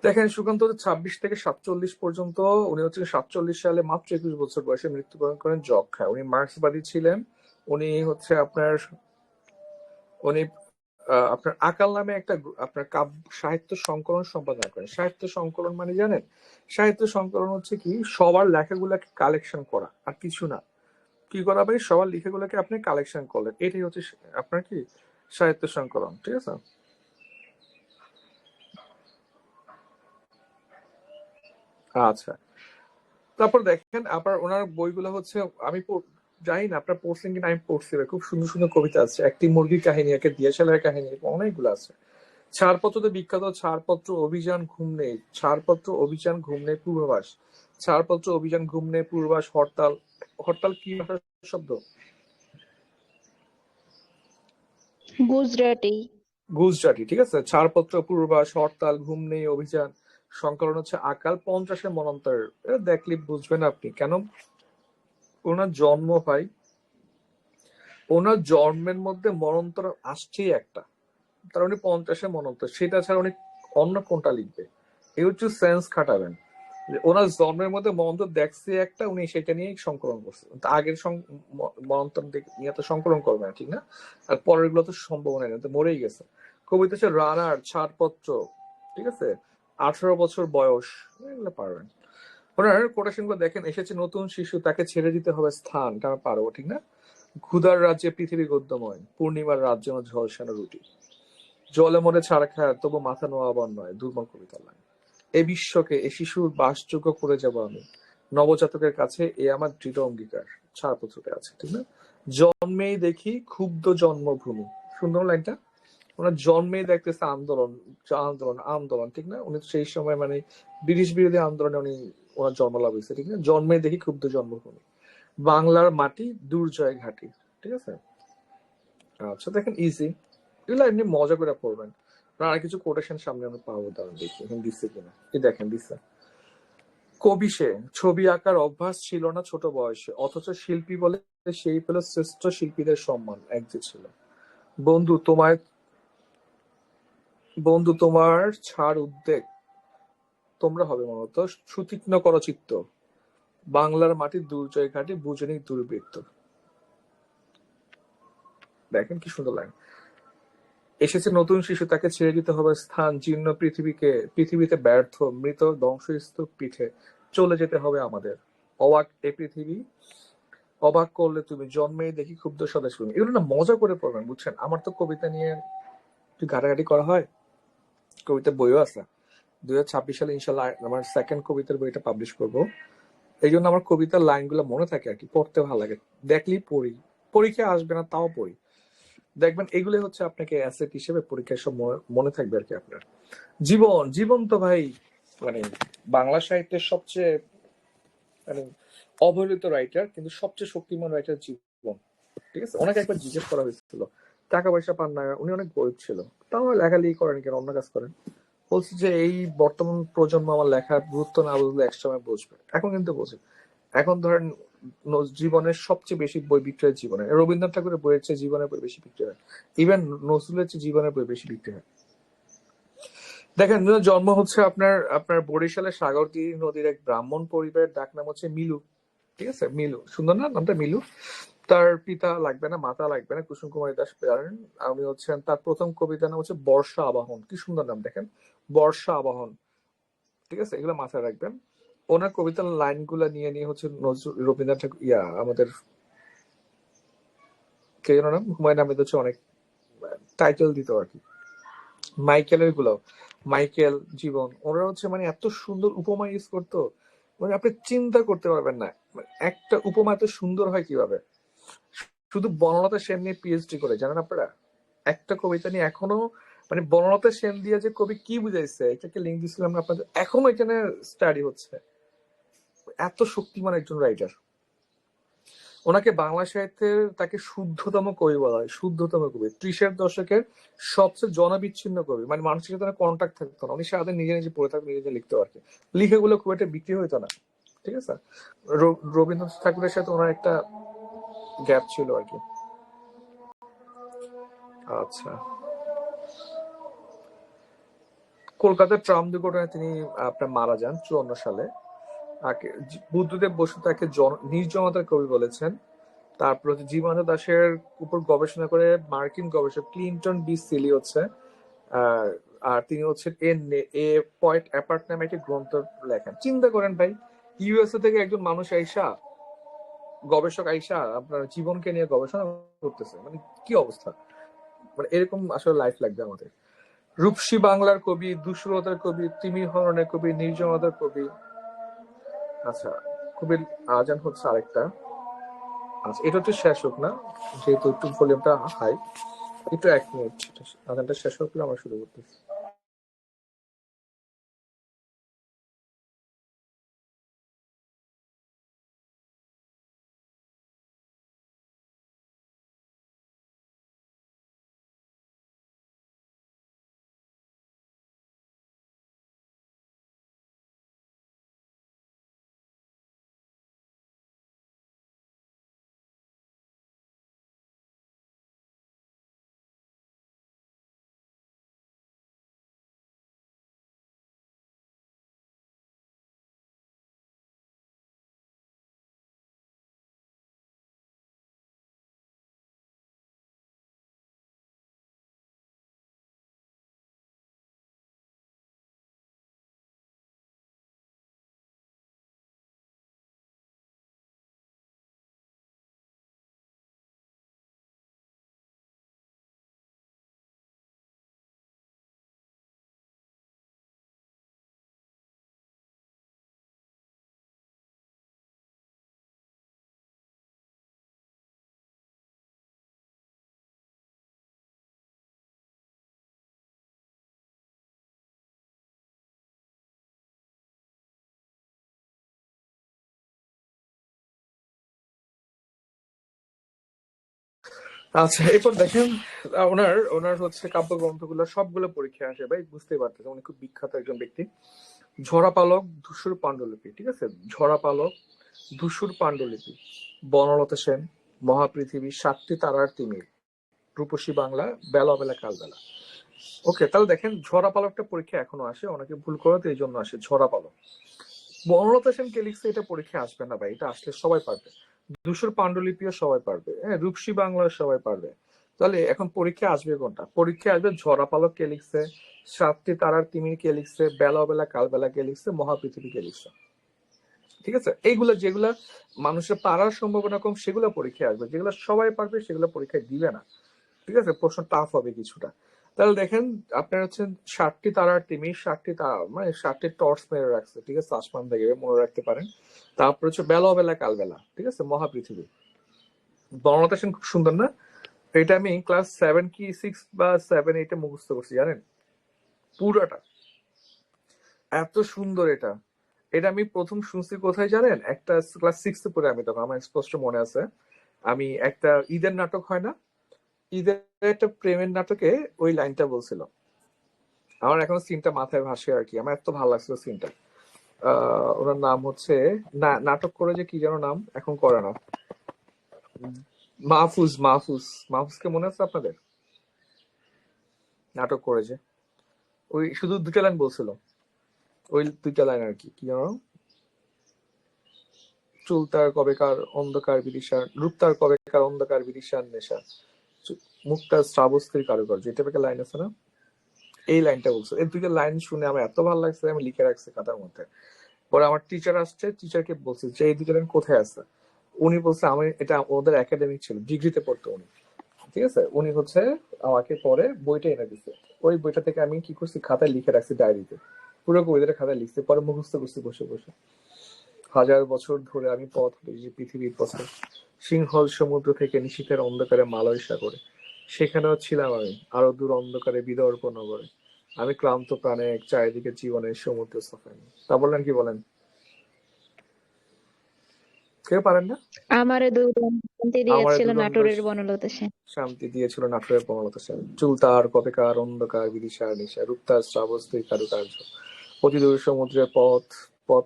দেখেন সুকান্ত 26 থেকে 47 পর্যন্ত, উনি হচ্ছে 47 সালে মাত্র 21 বছর বয়সে মৃত্যুবরণ করেন যক্ষায়। উনি মার্ক্সবাদী ছিলেন। উনি হচ্ছে উনি আপনার আকাল নামে একটা আপনার সাহিত্য সংকলন সম্পাদনা করেন। সাহিত্য সংকলন মানে জানেন? সাহিত্য সংকলন হচ্ছে কি, সবার লেখাগুলাকে কালেকশন করা, আর কিছু না। কি করা ভাই? সবার লেখাগুলোকে আপনি কালেকশন করলেন, এটাই হচ্ছে আপনার কি সাহিত্য সংকলন, ঠিক আছে? আচ্ছা, তারপর দেখেন আবার ওনার বইগুলো হচ্ছে, আমি জানি না আপনার পড়ছেন কিনা, আমি পড়ছি, খুব সুন্দর সুন্দর কবিতা আছে, একটি মুরগির কাহিনী, একটা দিয়াশালের কাহিনী, অনেকগুলো আছে। ছাড়পত্র তো বিখ্যাত, ছাড়পত্র অভিযান ঘুম নেই, ছাড়পত্র অভিযান ঘুম নেই পূর্বাভাস, ছাড়পত্র অভিযান ঘুম নেই পূর্বাভাস, হরতাল, হরতাল কি ভাষার শব্দ?
গুজরাটি।
গুজরাটি, ঠিক আছে? ছাড়পত্র, পূর্বাভাস, হরতাল, ঘুম নেই, অভিযান, সংকলন হচ্ছে আকাল, 50-এর মনন্তর, এটা দেখলে বুঝবেন আপনি কেন ওনার জন্ম হয়, ওনার জন্মের মধ্যে মনন্তর আসছেই একটা, তার উনি 50-এ মনন্তর, সেটা ছাড়া উনি অন্য কোনটা লিখবে? এই হচ্ছে সেন্স খাটাবেন, যে ওনার জন্মের মধ্যে মনন্তর দেখছে একটা, উনি সেটা নিয়ে সংকলন করছে, তা আগের মনন্তর নিয়ে তো সংকলন করবে না, ঠিক না? আর পরের গুলো তো সম্ভাবনা নেই, তো মরেই গেছে। কবিতা হচ্ছে রানার, ছাড়পত্র, ঠিক আছে? 18 বছর বয়স, এগুলো পারবেন। ওনার কোটেশন গুলো দেখেন, এসেছে নতুন শিশু, তাকে ছেড়ে দিতে হবে স্থান, এটা আমরা পারবো, ঠিক না? ক্ষুধার রাজ্যে পৃথিবী গদ্যময়, পূর্ণিমার রাত যেন ঝলসানো রুটি, জলে মরে ছাড়া খায় তবু মাথা নোয়াবার নয়, দুর্বল কবিতা লাইন। এ বিশ্বকে এ শিশুর বাসযোগ্য করে যাব আমি, নবজাতকের কাছে এ আমার দৃঢ় অঙ্গীকার, ছাড়পত্রতে আছে, ঠিক না? জন্মেই দেখি ক্ষুব্ধ জন্মভূমি, সুন্দর লাইনটা। ওনার জন্মেই দেখতেছে আন্দোলন, আন্দোলন আন্দোলন, ঠিক না? উনি তো সেই সময় মানে ব্রিটিশ বিরোধী আন্দোলনে উনি ওনার জন্ম লাভ হয়েছে, ঠিক না? জন্মেই দেখি ক্ষুব্ধ জন্মভূমি, বাংলার মাটি দুর্জয় ঘাটি, ঠিক আছে? আচ্ছা দেখেন, ইজি, এগুলো এমনি মজা করে পড়বেন। আর কিছু কোটেশন সামনে আমরা পাবো, দাঁড়ান দেখি এখন দিচ্ছে কিনা, এই দেখেন দিচ্ছে। কবি সে, ছবি আঁকার অভ্যাস ছিল না ছোট বয়সে, অথচ শিল্পী বলে সেই পেল শ্রেষ্ঠ শিল্পীদের সম্মান, এক যে ছিল। বন্ধু তোমায়, বন্ধু তোমার ছাড় উদ্বেগ, তোমরা হবে মনত সুতীক্ষ্ণ করচিত্ত, বাংলার মাটির দুর্জয় ঘাটে বুঝেনি দুর্বৃত্ত। দেখেন কি সুন্দর লাগে। এসেছে নতুন শিশু, তাকে ছেড়ে দিতে হবে স্থান, জীর্ণ পৃথিবীতে ব্যর্থ মৃত ধ্বংসস্তূপ পিঠে চলে যেতে হবে আমাদের, অবাক এ পৃথিবী, অবাক করলে তুমি, জন্মেই দেখি ক্ষুব্ধ স্বদেশ ভূমি। এগুলো না মজা করে পড়বেন, বুঝছেন? আমার তো কবিতা নিয়ে একটু ঘাটাঘাটি করা হয়, কবিতা বইও আছে। 2026 সালে ইনশাল্লাহ আমার সেকেন্ড কবিতার বইটা পাবলিশ করব। এই জন্য আমার কবিতার লাইনগুলো মনে থাকে আর কি, পড়তে ভালো লাগে, দেখলেই পড়ি। পরীক্ষায় আসবে না তাও পড়ি। দেখবেন এগুলো হচ্ছে আপনাকে অ্যাসেট হিসেবে পরীক্ষায় সব মনে থাকবে আর কি আপনার। জীবন, জীবন তো ভাই মানে বাংলা সাহিত্যের সবচেয়ে মানে অবহেলিত রাইটার, কিন্তু সবচেয়ে শক্তিমান রাইটার জীবন। ঠিক আছে, ওনাকে একবার জিজ্ঞেস করা হয়েছিল টাকা পয়সা পান না, উনি অনেক গরিব ছিল, তাও লেখালেখি করেন কেন, অন্য কাজ করেন। বলছি যে এই বর্তমান প্রজন্ম আমার লেখার গুরুত্ব না বুঝলে একসময় বুঝবে, এখন কিন্তু বোঝে। এখন ধরেন জীবনের সবচেয়ে বেশি বই বিক্রি হয় জীবনে, রবীন্দ্রনাথ ঠাকুরের বইয়ের চেয়ে জীবনের বই বেশি বিক্রি হয়, ইভেন নজরুলের চেয়ে জীবনের বই বেশি বিক্রি হয়। দেখেন জন্ম হচ্ছে আপনার আপনার বরিশালের সাগরদী নদীর এক ব্রাহ্মণ পরিবারের, ডাক নাম হচ্ছে মিলু। ঠিক আছে, মিলু, সুন্দর না নামটা, মিলু। তার পিতা লাগবে না, মাতা লাগবে না, কুসুম কুমারী দাস জানেন। আমি হচ্ছেন তার প্রথম কবিতার নাম হচ্ছে বর্ষা আবাহন, কি সুন্দর নাম দেখেন, বর্ষা আবাহন। ঠিক আছে, এগুলো মাথায় রাখবেন। ওনার কবিতার লাইন গুলা নিয়ে নিয়ে হচ্ছে নজরুল, রবীন্দ্রনাথ ঠাকুর, আমাদের কে যেন নাম, হুমায়ুন আহমেদ হচ্ছে অনেক টাইটেল দিত আর কি। মাইকেলের গুলো, মাইকেল, জীবন, ওরা হচ্ছে মানে এত সুন্দর উপমা ইউজ করতো, মানে আপনি চিন্তা করতে পারবেন না মানে একটা উপমা এত সুন্দর হয় কিভাবে। শুধু বনলতা সেন নিয়ে পিএইচডি করে, জানেন আপনারা? একটা কবিতা নিয়ে এখনো মানে বনলতা সেন দিয়ে যে কবি কি বুঝাইছে, এটাকে লিঙ্ক দিছিলাম না আপনাদের, এখনো এখানে স্টাডি হচ্ছে। এত শক্তিমান একজন রাইটার। ওনাকে বাংলা সাহিত্যের তাকে শুদ্ধতম কবি বলা হয়, শুদ্ধতম কবি। 30-এর দশকের সবচেয়ে জনবিচ্ছিন্ন কবি, মানে মানুষের সাথে কন্ট্যাক্ট থাকতো না, উনি সারাদিন নিজে নিজে পড়ে থাকতো, নিজে নিজে লিখতে পারতেন, লিখেগুলো খুব একটা বিক্রি হইতো না। ঠিক আছে, রবীন্দ্রনাথ ঠাকুরের সাথে ওনার একটা গ্যাপ ছিল আর কি। আচ্ছা, কলকাতার ট্রাম দুর্ঘটনায় তিনি আপনার মারা যান 54 সালে। বুদ্ধদেব বসু তাকে নির্জনতার কবি বলেছেন। তারপর হচ্ছে জীবনানন্দ দাশের উপর গবেষণা করে মার্কিন গবেষক ক্লিন্টন বি সিলি হচ্ছে আর তিনি হচ্ছেন এ পয়েন্ট অ্যাপার্ট নামে একটি গ্রন্থ লেখেন। চিন্তা করেন ভাই, ইউএসএ থেকে একজন মানুষ আইসা, গবেষক আইসা আপনার জীবনকে নিয়ে গবেষণা করতেছে, মানে কি অবস্থা, মানে এরকম আসলে লাইফ লাগবে আমাদের। রূপসী বাংলার কবি, দুষ্কৃতার কবি, তিমির হরণের কবি, নির্জনতার কবি। আচ্ছা, কবির আজান হচ্ছে আরেকটা। আচ্ছা, এটা হচ্ছে শেষ হোক না, যেহেতু একটু ভলিউমটা হাই, একটু 1 মিনিট আজানটা শেষ হোক, আমরা শুরু করতেছি। আচ্ছা, এরপর দেখেন ওনার ওনার হচ্ছে কাব্যগ্রন্থগুলো সবগুলো পরীক্ষায় আসে ভাই, বুঝতেই পারতেছেন উনি খুব বিখ্যাত একজন ব্যক্তি। ঝরা পালক, ধূসর পাণ্ডুলিপি, ঠিক আছে, ঝরা পালক, ধূসর পাণ্ডুলিপি, বনলতা সেন, মহাপৃথিবী, 7টি তারার তিমির, রূপসী বাংলা, বেলা বেলা কাল বেলা। ওকে, তাহলে দেখেন ঝরা পালকটা পরীক্ষা এখনো আসে, অনেকে ভুল করে তো এই জন্য আসে ঝরা পালক। বনলতা সেন কে লিখছে এটা পরীক্ষা আসবে না ভাই, এটা আসলে সবাই পারবে। ধূসর পাণ্ডুলিপিও সবাই পারবে, হ্যাঁ, রূপসী বাংলা সবাই পারবে। তাহলে এখন পরীক্ষা আসবে কোনটা? পরীক্ষা আসবে ঝরা পালক কে লিখছে, 7টি তারার তিমির কে লিখছে, বেলা বেলা কাল বেলা কে লিখছে, মহাপৃথিবী কে লিখছে। ঠিক আছে, এইগুলা যেগুলা মানুষের পারার সম্ভাবনা কম সেগুলো পরীক্ষায় আসবে, যেগুলো সবাই পারবে সেগুলো পরীক্ষায় দিবে না। ঠিক আছে, প্রশ্ন টাফ হবে কিছুটা। তাহলে দেখেন আপনার হচ্ছে 7টি তারার তিমির, 7টি তারা মানে 7টি টর্চ মেরে রাখছে, ঠিক আছে, আসমান থেকে মনে রাখতে পারেন। তারপর হচ্ছে বেলা বেলা কালবেলা, ঠিক আছে, মহাপৃথিবী। বর্ণতা সেন খুব সুন্দর না? এটা আমি ক্লাস 7 কি 6 বা 7 8 মুখস্থ করছি জানেন, পুরাটা। এত সুন্দর এটা। এটা আমি প্রথম শুনছি কোথায় জানেন, একটা ক্লাস 6 পড়ে, আমি তখন আমার স্পষ্ট মনে আছে, আমি একটা ঈদের নাটক হয় না, ঈদের একটা প্রেমের নাটকে ওই লাইনটা বলছিল। আমার এখনো সিনটা মাথায় ভাসে আর কি, আমার এত ভালো লাগছিল সিনটা। ওনার নাম হচ্ছে, না নাটক করে যে কি যেন নাম, এখন করে না, মাহফুজ মাহফুজ। মাহফুজকে মনে আছে আপনাদের? নাটক করে যে, ওই শুধু দুটা লাইন বলছিল, ওই দুইটা লাইন আর কি, কি যেন, চুল তার কবেকার অন্ধকার বিদিশার, রূপ তার কবেকার অন্ধকার বিদিশার নেশা, মুখ তার শ্রাবস্তির কারুকার্য, এটা একটা লাইন আছে না, এই লাইনটা বলছো। এই দুইটা লাইন শুনে আমার এত ভালো লাগছে, আমি লিখে রাখছি খাতার মধ্যে। পরে আমার টিচার আসছে, টিচারকে বলছে যে এই দুইটা লাইন কোথায় আছে। উনি বলছে, আমি এটা ওদের একাডেমিক ছিল, ডিগ্রিতে পড়তো উনি, ঠিক আছে। উনি হচ্ছে আমাকে পরে বইটা এনে দিচ্ছে, ওই বইটা থেকে আমি কি করছি, খাতায় লিখে রাখছি, ডায়েরিতে পুরো কবিতাটা খাতায় লিখছি, পরে মুখস্থ করছি বসে বসে। হাজার বছর ধরে আমি পথ হারিয়েছি পৃথিবীর পথে, সিংহল সমুদ্র থেকে নিশীথের অন্ধকারে মালয় সাগরে, সেখানেও ছিলাম আমি আরো দূর অন্ধকারে বিদর্ভ নগরে, আমি ক্লান্ত প্রাণে এক চারিদিকে জীবনের সমুদ্র সফারি। তা বললেন, কি বলেন? কেউ পারেন না?
আমারে দুর্দান্তি
আমার
দিয়েছিল
দুরন্ত
নাটোরের বনলতা সেন।
শান্তি দিয়েছিল নাটোরের বনলতা সেন, চুল তার কবেকার অন্ধকার বিদিশার নিশা, রূপ তার শ্রাবস্তির কারুকার্য, অতিদূর সমুদ্রের পথ, পথ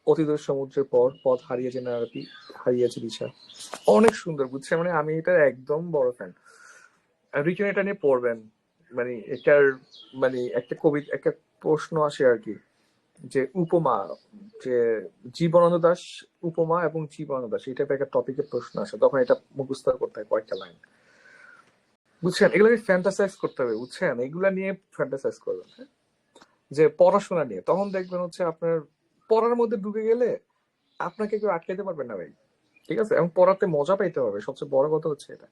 অতিদূর সমুদ্রের পর পথ হারিয়েছে নারী, হারিয়েছে দিশা। অনেক সুন্দর, বুঝছে, মানে আমি এটা একদম বড় ফ্যান। রিটেন এটা নিয়ে পড়বেন, মানে এটার, মানে একটা কবিতা, একটা প্রশ্ন আসে আর কি, যে উপমা, যে জীবনানন্দ দাশ, উপমা এবং জীবনানন্দ দাশ, এই টাইপের একটা টপিকের প্রশ্ন আসে, তখন এটা মুখস্থ করতে হয় কয়েকটা লাইন, বুঝছেন। এগুলোকে ফ্যান্টাসাইজ করতে হবে, বুঝছেন, এগুলা নিয়ে ফ্যান্টাসাইজ করবেন, হ্যাঁ? যে পড়াশোনা নিয়ে, তখন দেখবেন হচ্ছে আপনার পড়ার মধ্যে ঢুকে গেলে আপনাকে কেউ আটকাইতে পারবেন না ভাই, ঠিক আছে। এবং পড়াতে মজা পাইতে হবে, সবচেয়ে বড় কথা হচ্ছে এটা।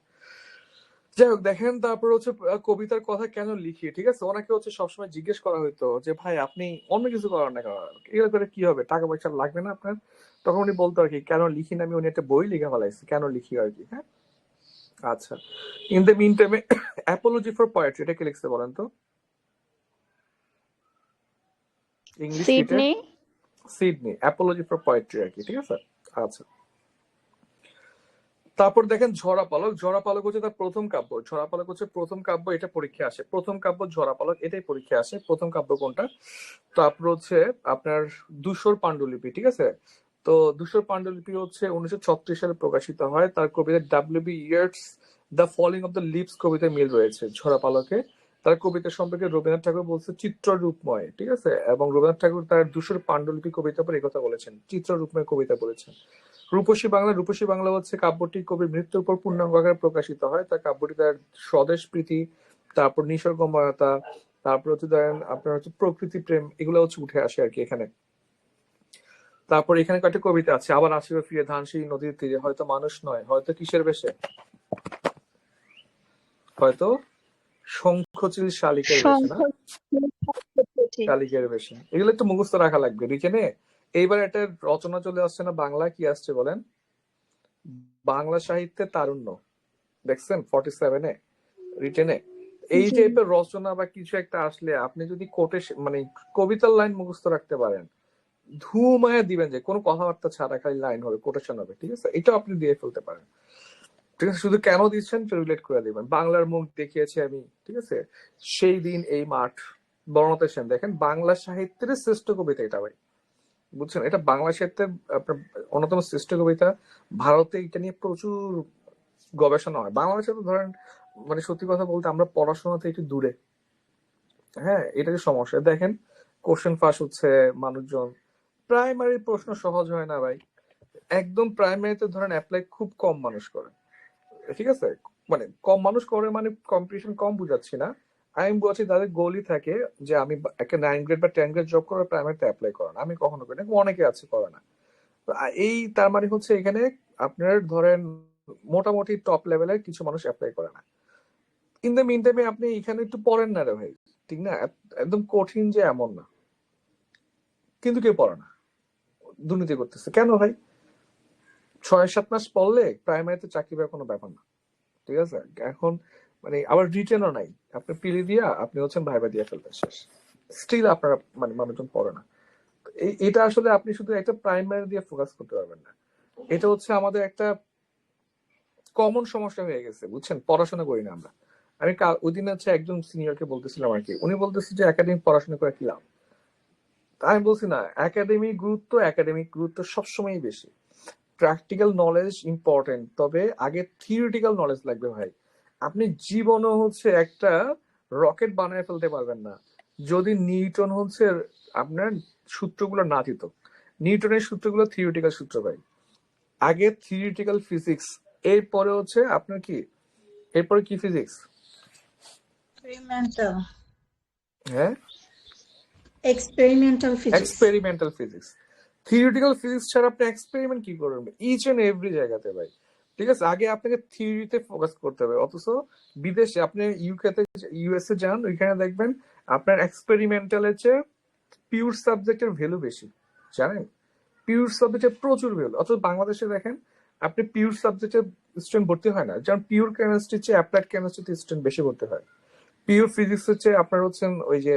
যাই হোক, দেখেন, তারপর হচ্ছে কবিতার কথা কেন লিখি, ঠিক আছে। ওনাকে হচ্ছে সবসময় জিজ্ঞেস করা হইতো যে ভাই আপনি অন্য কিছু করেন না কেন, এগুলো করে কি হবে, টাকা পয়সা লাগবে না আপনার? তখন উনি বলতো আর কি, কেন লিখি না আমি, উনি একটা বই লিখে ফেলাইছে, কেন লিখি আর কি, হ্যাঁ। আচ্ছা, ইন দ্য মিন টাইমে অ্যাপোলজি ফর পোয়েট্রি, এটা কে লিখছে বলেন তো? ইংলিশ লিটে
Sidney.
Sidney, apology for poetry আর কি, ঠিক আছে। আচ্ছা, তারপর দেখেন ঝরা পালক। ঝরা পালক হচ্ছে তার প্রথম কাব্য, ঝরা পালক হচ্ছে প্রথম কাব্য, এটা পরীক্ষা আসে, প্রথম কাব্য ঝরা পালক, এটাই পরীক্ষা আসে, প্রথম কাব্য কোনটা। তারপর হচ্ছে আপনার ধূসর পাণ্ডুলিপি, ঠিক আছে। তো ধূসর পাণ্ডুলিপি হচ্ছে 1936 সালে প্রকাশিত হয়। তার কবিতা W B Yeats the falling of the leaves কবিতায় মিল রয়েছে ঝরা পালকে। তার কবিতা সম্পর্কে রবীন্দ্রনাথ ঠাকুর বলছে চিত্ররূপময়, ঠিক আছে। এবং রবীন্দ্রনাথ ঠাকুর তার ধূসর পাণ্ডুলিপি কবিতা পর কথা বলেছেন, চিত্ররূপময় কবিতা বলেছেন। রূপসী বাংলা, রূপসী বাংলা হচ্ছে কাব্যটি কবির মৃত্যুর পর পূর্ণাঙ্গ আকারে প্রকাশিত হয়। তার কাব্যটি তার স্বদেশ প্রীতি, তারপর নিসর্গময়তা, তারপর হচ্ছে ধরেন আপনার হচ্ছে প্রকৃতি প্রেম, এগুলো হচ্ছে উঠে আসে আর কি এখানে। তারপর এখানে কয়েকটা কবিতা আছে, আবার আসিবে ফিরে ধানসিঁড়ি নদীর তীরে, হয়তো মানুষ নয়, হয়তো কিসের বেশে, হয়তো শঙ্খচিল শালিকের বেশে
শঙ্খ
না, শালিকের বেশে। এগুলো একটু মুখস্থ রাখা লাগবে রিটেনে। এইবার একটা রচনা চলে আসছে না, বাংলা কি আসছে বলেন? বাংলা সাহিত্যে তারুণ্য, দেখছেন 47-এ রিটেনে। এই
জি।
টাইপের রচনা বা কিছু একটা আসলে আপনি যদি কোটে, মানে কবিতার লাইন মুখস্থ রাখতে পারেন, ধুমায়া দিবেন, যে কোনো কথাবার্তা ছাড়া খালি লাইন হবে, কোটেশন হবে, ঠিক আছে। এটা আপনি দিয়ে ফেলতে পারেন, ঠিক আছে। শুধু কেন দিচ্ছেন রিলেট করে দিবেন। বাংলার মুখ দেখিয়েছি আমি, ঠিক আছে, সেই দিন এই মাঠ, বর্ণতা সেন। দেখেন বাংলা সাহিত্যের শ্রেষ্ঠ কবিতা এটা ভাই, বুঝছেন। এটা বাংলা সাহিত্যের আপনার অন্যতম শ্রেষ্ঠ কবিতা। ভারতে এটা নিয়ে প্রচুর গবেষণা হয়। বাংলাদেশে তো ধরেন, মানে সত্যি কথা বলতে আমরা পড়াশোনাতে একটু দূরে, হ্যাঁ, এটা যে সমস্যা। দেখেন কোশ্চেন ফাঁস হচ্ছে, মানুষজন, প্রাইমারির প্রশ্ন সহজ হয় না ভাই, একদম প্রাইমারিতে ধরেন অ্যাপ্লাই খুব কম মানুষ করে, ঠিক আছে। মানে কম মানুষ করে মানে কম্পিটিশন কম বুঝাচ্ছি না, আমি বলছি তাদের গোলই থাকে যে আমি একটা 9 গ্রেড বা 10 গ্রেড জব করে প্রাইমারিতে অ্যাপ্লাই করেন, আমি কখনো করি না, অনেকে আছে করে না। তো এই তার মানে হচ্ছে এখানে আপনার ধরেন মোটামুটি টপ লেভেলের কিছু মানুষ অ্যাপ্লাই করে না। ইন দ্য মিন টাইমে আপনি এখানে একটু পড়েন না রে ভাই, ঠিক না, একদম কঠিন যে এমন না, কিন্তু কেউ পড়ে না, দুর্নীতি করতেছে কেন ভাই? 6-7 মাস পড়লে প্রাইমারিতে চাকরি পাওয়ার কোনো ব্যাপার না, ঠিক আছে? এখন মানে আবার রিটেনও নাই, আপনি পিলি দিয়া আপনি হচ্ছেন ভাইবা দিয়ে ফেলবেন, শেষ। স্টিল আপনারা মানে মানুষজন পড়ে না। এটা আসলে আপনি শুধু একটা প্রাইমারি দিয়ে ফোকাস করতে পারবেন না। এটা হচ্ছে আমাদের একটা কমন সমস্যা হয়ে গেছে, বুঝছেন? পড়াশোনা করি না আমরা। আমি ওই দিন হচ্ছে একজন সিনিয়রকে বলতেছিলাম আর কি, উনি বলতেছে যে একাডেমিক পড়াশোনা করে কি লাভ। আমি বলছি না, একাডেমিক গুরুত্ব সবসময়ই বেশি। প্র্যাকটিক্যাল নলেজ ইম্পর্টেন্ট, তবে আগে থিওরিটিক্যাল নলেজ লাগবে ভাই। আপনি জীবনও হচ্ছে একটা রকেট বানায় ফেলতে পারবেন না যদি নিউটন হচ্ছে আপনার সূত্রগুলো না দিত। নিউটনের সূত্রগুলো থিওরিটিক্যাল সূত্র ভাই। আগে থিওরিটিক্যাল ফিজিক্স, এরপরে হচ্ছে আপনার কি, এরপরে কি ফিজিক্স?
Experimental.
হ্যাঁ,
Experimental physics.
Experimental physics. Theoretical physics ছাড়া আপনি এক্সপেরিমেন্ট কি করবেন ইচ এন্ড এভরি জায়গাতে ভাই? ঠিক আছে, আগে আপনাকে থিওরিতে ফোকাস করতে হবে। অথচ বিদেশে আপনি ইউকেতে, ইউএসএ যান, ওইখানে দেখবেন আপনার এক্সপেরিমেন্টালের চেয়ে পিওর সাবজেক্টের ভ্যালু বেশি, জানেন? পিওর সাবজেক্টের প্রচুর ভ্যালু। অথচ বাংলাদেশে দেখেন আপনি পিওর সাবজেক্টের স্টুডেন্ট ভর্তি হয় না, যেমন পিওর কেমিস্ট্রির চেয়ে অ্যাপ্লাইড কেমিস্ট্রিতে স্টুডেন্ট বেশি ভর্তি হয়। পিওর ফিজিক্স হচ্ছে আপনার হচ্ছেন ওই যে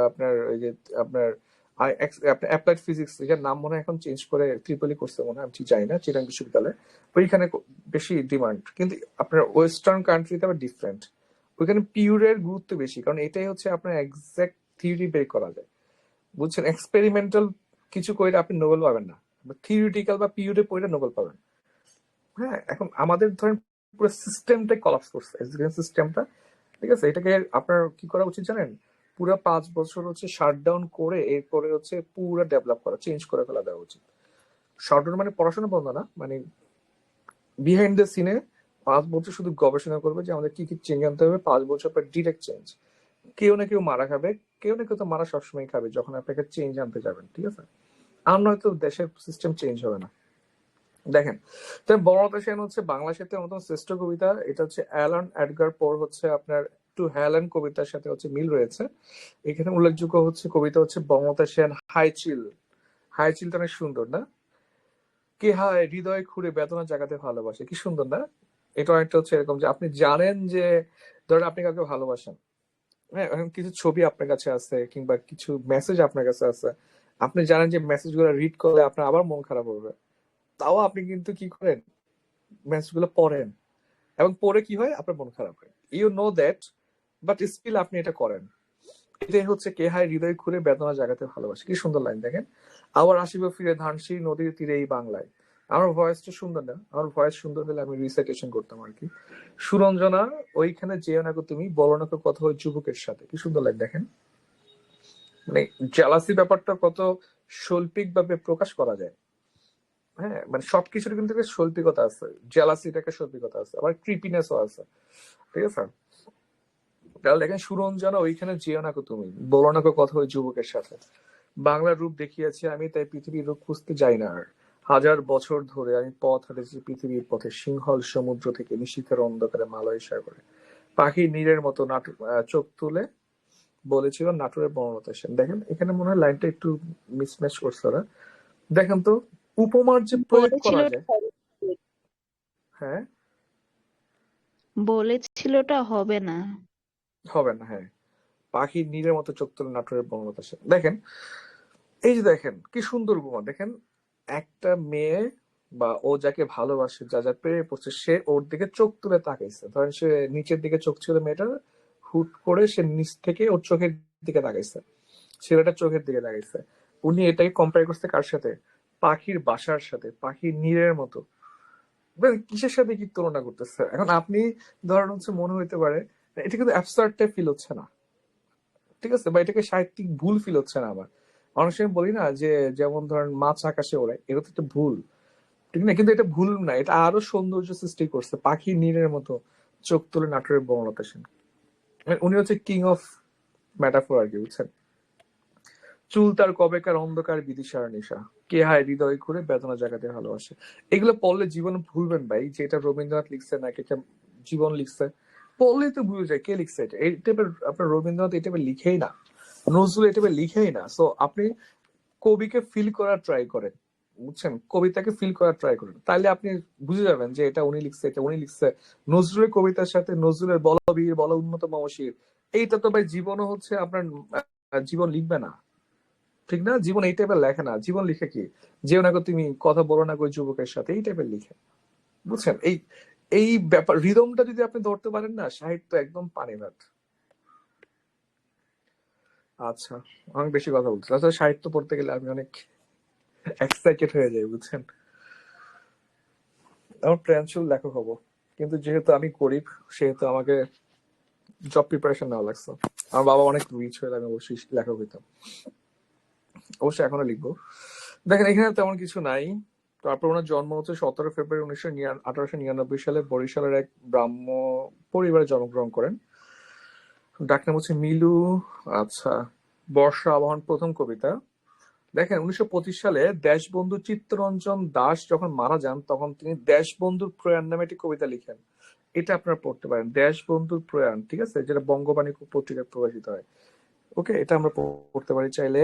আপনার ওই যে আপনার অ্যাপ্লাইড ফিজিক্স, এটার নাম মনে হয় এখন চেঞ্জ করে ত্রিপলি করছে মনে হয়, আমি ঠিক জানি না, চিটাং বিশ্ববিদ্যালয়ে ওইখানে বেশি ডিমান্ড। কিন্তু আপনার ওয়েস্টার্ন কান্ট্রিতে আবার ডিফারেন্ট, ওইখানে পিওরের গুরুত্ব বেশি, কারণ এটাই হচ্ছে আপনার এক্সাক্ট থিওরি বের করা যায়, বুঝছেন? এক্সপেরিমেন্টাল কিছু করে আপনি নোবেল পাবেন না, থিওরিটিক্যাল বা পিওরে পড়লে নোবেল পাবেন। হ্যাঁ, এখন আমাদের ধরেন পুরো সিস্টেমটাই কলাপস করছে, এডুকেশন সিস্টেমটা, ঠিক আছে? এটাকে আপনার কি করা উচিত জানেন? পুরো 5 বছর হচ্ছে শাটডাউন করে এরপরে হচ্ছে পুরো ডেভেলপ করা, চেঞ্জ করে ফেলা দেওয়া উচিত। শাটডাউন মানে পড়াশোনা বন্ধ না, মানে বিহাইন্ড দ্য সিনে 5 বছর শুধু গবেষণা করবে যে আমাদের কি কি চেঞ্জ আনতে হবে, 5 বছর পর ডিরেক্ট চেঞ্জ। কেউ না কেউ মারা খাবে, কেউ না কেউ তো মারা সবসময় খাবে যখন আপনাকে চেঞ্জ আনতে যাবেন, ঠিক আছে? আর নয়তো দেশের সিস্টেম চেঞ্জ হবে না। দেখেন, তো বড়তা সেন হচ্ছে বাংলা সাহিত্যের মতন শ্রেষ্ঠ কবিতা, এটা হচ্ছে অ্যালান এডগার পোর হচ্ছে আপনার টু হেলেন কবিতার সাথে হচ্ছে মিল রয়েছে। এখানে উল্লেখযোগ্য হচ্ছে কবিতা হচ্ছে বঙ্গতা সেন হাইচিল। হাইচিলটা অনেক সুন্দর না? কে হায় হৃদয় খুঁড়ে বেদনা জাগাতে ভালোবাসে, কি সুন্দর না? এটা অনেকটা হচ্ছে এরকম যে আপনি জানেন যে ধরেন আপনি কাউকে ভালোবাসেন, হ্যাঁ, এখন কিছু ছবি আপনার কাছে আছে কিংবা কিছু মেসেজ আপনার কাছে আছে, আপনি জানেন যে মেসেজগুলো রিড করলে আপনার আবার মন খারাপ হবে, তাও আপনি কিন্তু কি করেন, মেসেজগুলো পড়েন, এবং পড়ে কি হয়, আপনার মন খারাপ হয়, you know that, but still আপনি এটা করেন। এটাই হচ্ছে কে হায় হৃদয় খুঁড়ে বেদনা জাগাতে ভালোবাসে, কি সুন্দর লাইন দেখেন। আবার আসিব ফিরে ধানসি নদীর তীরে এই বাংলায়। আমার ভয়েসটা সুন্দর না? আমার ভয়েস সুন্দর হলে আমি রিসাইটেশন করতাম আর কি। সুরঞ্জনা ওইখানে যেও না গো তুমি, বলো না কথা হয় যুবকের সাথে, কি সুন্দর লাইন দেখেন। মানে জেলাসি ব্যাপারটা কত শৈল্পিক ভাবে প্রকাশ করা যায়। হ্যাঁ, মানে সবকিছুর কিন্তু একটা শৈল্পিকতা আছে, জেলাসির একটা শৈল্পিকতা আছে, আবার ক্রিপিনেসও আছে, ঠিক আছে? তাহলে দেখেন, সুরঞ্জনা ওইখানে যেও না তুমি, বলো না কথা ওই যুবকের সাথে। বাংলার রূপ দেখিয়াছি আমি, তাই পৃথিবীর রূপ খুঁজতে যাই না আর। হাজার বছর ধরে আমি পথ হাঁটেছি পৃথিবীর পথে, সিংহল সমুদ্র থেকে নিশীথের অন্ধকারে মালয় সাগরে। পাখি নীরের মতো চোখ তুলে বলেছিল নাটোরের বনলতা সেন। দেখেন এখানে মনে হয় লাইনটা একটু মিসম্যাচ করছে ওরা। দেখেন তো উপমার যে প্রয়োগ করা
বলেছিলটা
যায়। হ্যাঁ,
বলেছিলটা হবে না।
হবে না, হ্যাঁ। পাখি নীরের মতো চোখ তুলে নাটোরের বনলতা সেন। দেখেন, এই যে দেখেন কি সুন্দর উপমা। দেখেন, একটা মেয়ে বা ও যাকে ভালোবাসে, যা যা প্রেমে পড়ছে, সে ওর দিকে চোখ তুলে তাকাইছে। ধরেন সে নিচের দিকে চোখ ছিল মেয়েটার, হুট করে সে নিচ থেকে ওর চোখের দিকে তাকাইছে, ছেলেটার চোখের দিকে তাকাইছে। উনি এটাকে কম্পেয়ার করছে কার সাথে? পাখির বাসার সাথে, পাখির নীড়ের মতো। মানে কিসের সাথে কি তুলনা করতেছে? এখন আপনি ধরেন হচ্ছে মনে হইতে পারে এটা কিন্তু অ্যাবসার্ড টাইপ ফিল হচ্ছে না, ঠিক আছে? বা এটাকে সাহিত্যিক ভুল ফিল হচ্ছে না আমার। অনেক সময় বলি না যে যেমন ধরেন মাছ আকাশে ওড়ে, এটা তো একটা ভুল, ঠিক না? কিন্তু এটা ভুল না, এটা আরো সৌন্দর্য সৃষ্টি করছে। পাখি নীরের মতো চোখ তুলে নাটোরের বনলতা সেন, মানে উনি হচ্ছে কিং অফ মেটাফোর আর কি, বুঝছেন? চুল তার কবেকার অন্ধকার বিদিশার নেশা, কে হায় হৃদয় করে বেদনা জাগাতে ভালোবাসে। এগুলো পড়লে জীবন ভুলবেন ভাই যে এটা রবীন্দ্রনাথ লিখছে নাকি এটা জীবন লিখছে। পড়লেই তো ভুলে যায় কে লিখছে এটা। এই টাইপের আপনার রবীন্দ্রনাথ এই টাইপের লিখেই না, নজরুল এই টাইপের লিখেই না। সো আপনি কবিকে ফিল করার ট্রাই করেন, বুঝছেন, কবিতাকে ফিল করার ট্রাই করেন, তাইলে আপনি বুঝে যাবেন যে এটা উনি লিখছে, এটা উনি লিখছে। নজরুলের কবিতার সাথে নজরুলের বলবীর বল উন্নত মমশির, এইটা তো ভাই জীবনও হচ্ছে আপনার জীবন লিখবে না, ঠিক না? জীবন এই টাইপের লেখে না। জীবন লিখে কি, যেও না গো তুমি কথা বলো না গো ওই যুবকের সাথে, এই টাইপের লিখে। বুঝছেন, এই এই ব্যাপার রিদমটা যদি আপনি ধরতে পারেন না, সাহিত্য একদম পানি ভাত। আচ্ছা, অনেক বেশি কথা বলছি। আসলে সাহিত্য পড়তে গেলে আমি অনেক এক্সাইটেড হয়ে যাই, বুঝছেন। আমার প্রিয়াংশুল লেখক হবো, কিন্তু যেহেতু আমি গরিব সেহেতু আমাকে জব প্রিপারেশন নেওয়া লাগছে। আমার বাবা অনেক রিচ হয়ে আমি অবশ্যই লেখক হইতাম, অবশ্যই এখনো লিখবো। দেখেন এখানে তেমন কিছু নাই। তারপর ওনার জন্ম হচ্ছে 17 ফেব্রুয়ারি 1899 সালে বরিশালের এক ব্রাহ্ম পরিবারে জন্মগ্রহণ করেন। ডাকনাম হচ্ছে মিলু। আচ্ছা, বর্ষা আবাহন প্রথম কবিতা। দেখেন 1925 সালে দেশবন্ধু চিত্তরঞ্জন দাস যখন মারা যান তখন তিনি দেশবন্ধুর প্রয়াণ নামে একটি কবিতা লিখেন। এটা আপনারা পড়তে পারেন, দেশবন্ধুর প্রয়াণ, ঠিক আছে, যেটা বঙ্গবাণী পত্রিকায় প্রকাশিত হয়। ওকে, এটা আমরা পড়তে পারি চাইলে।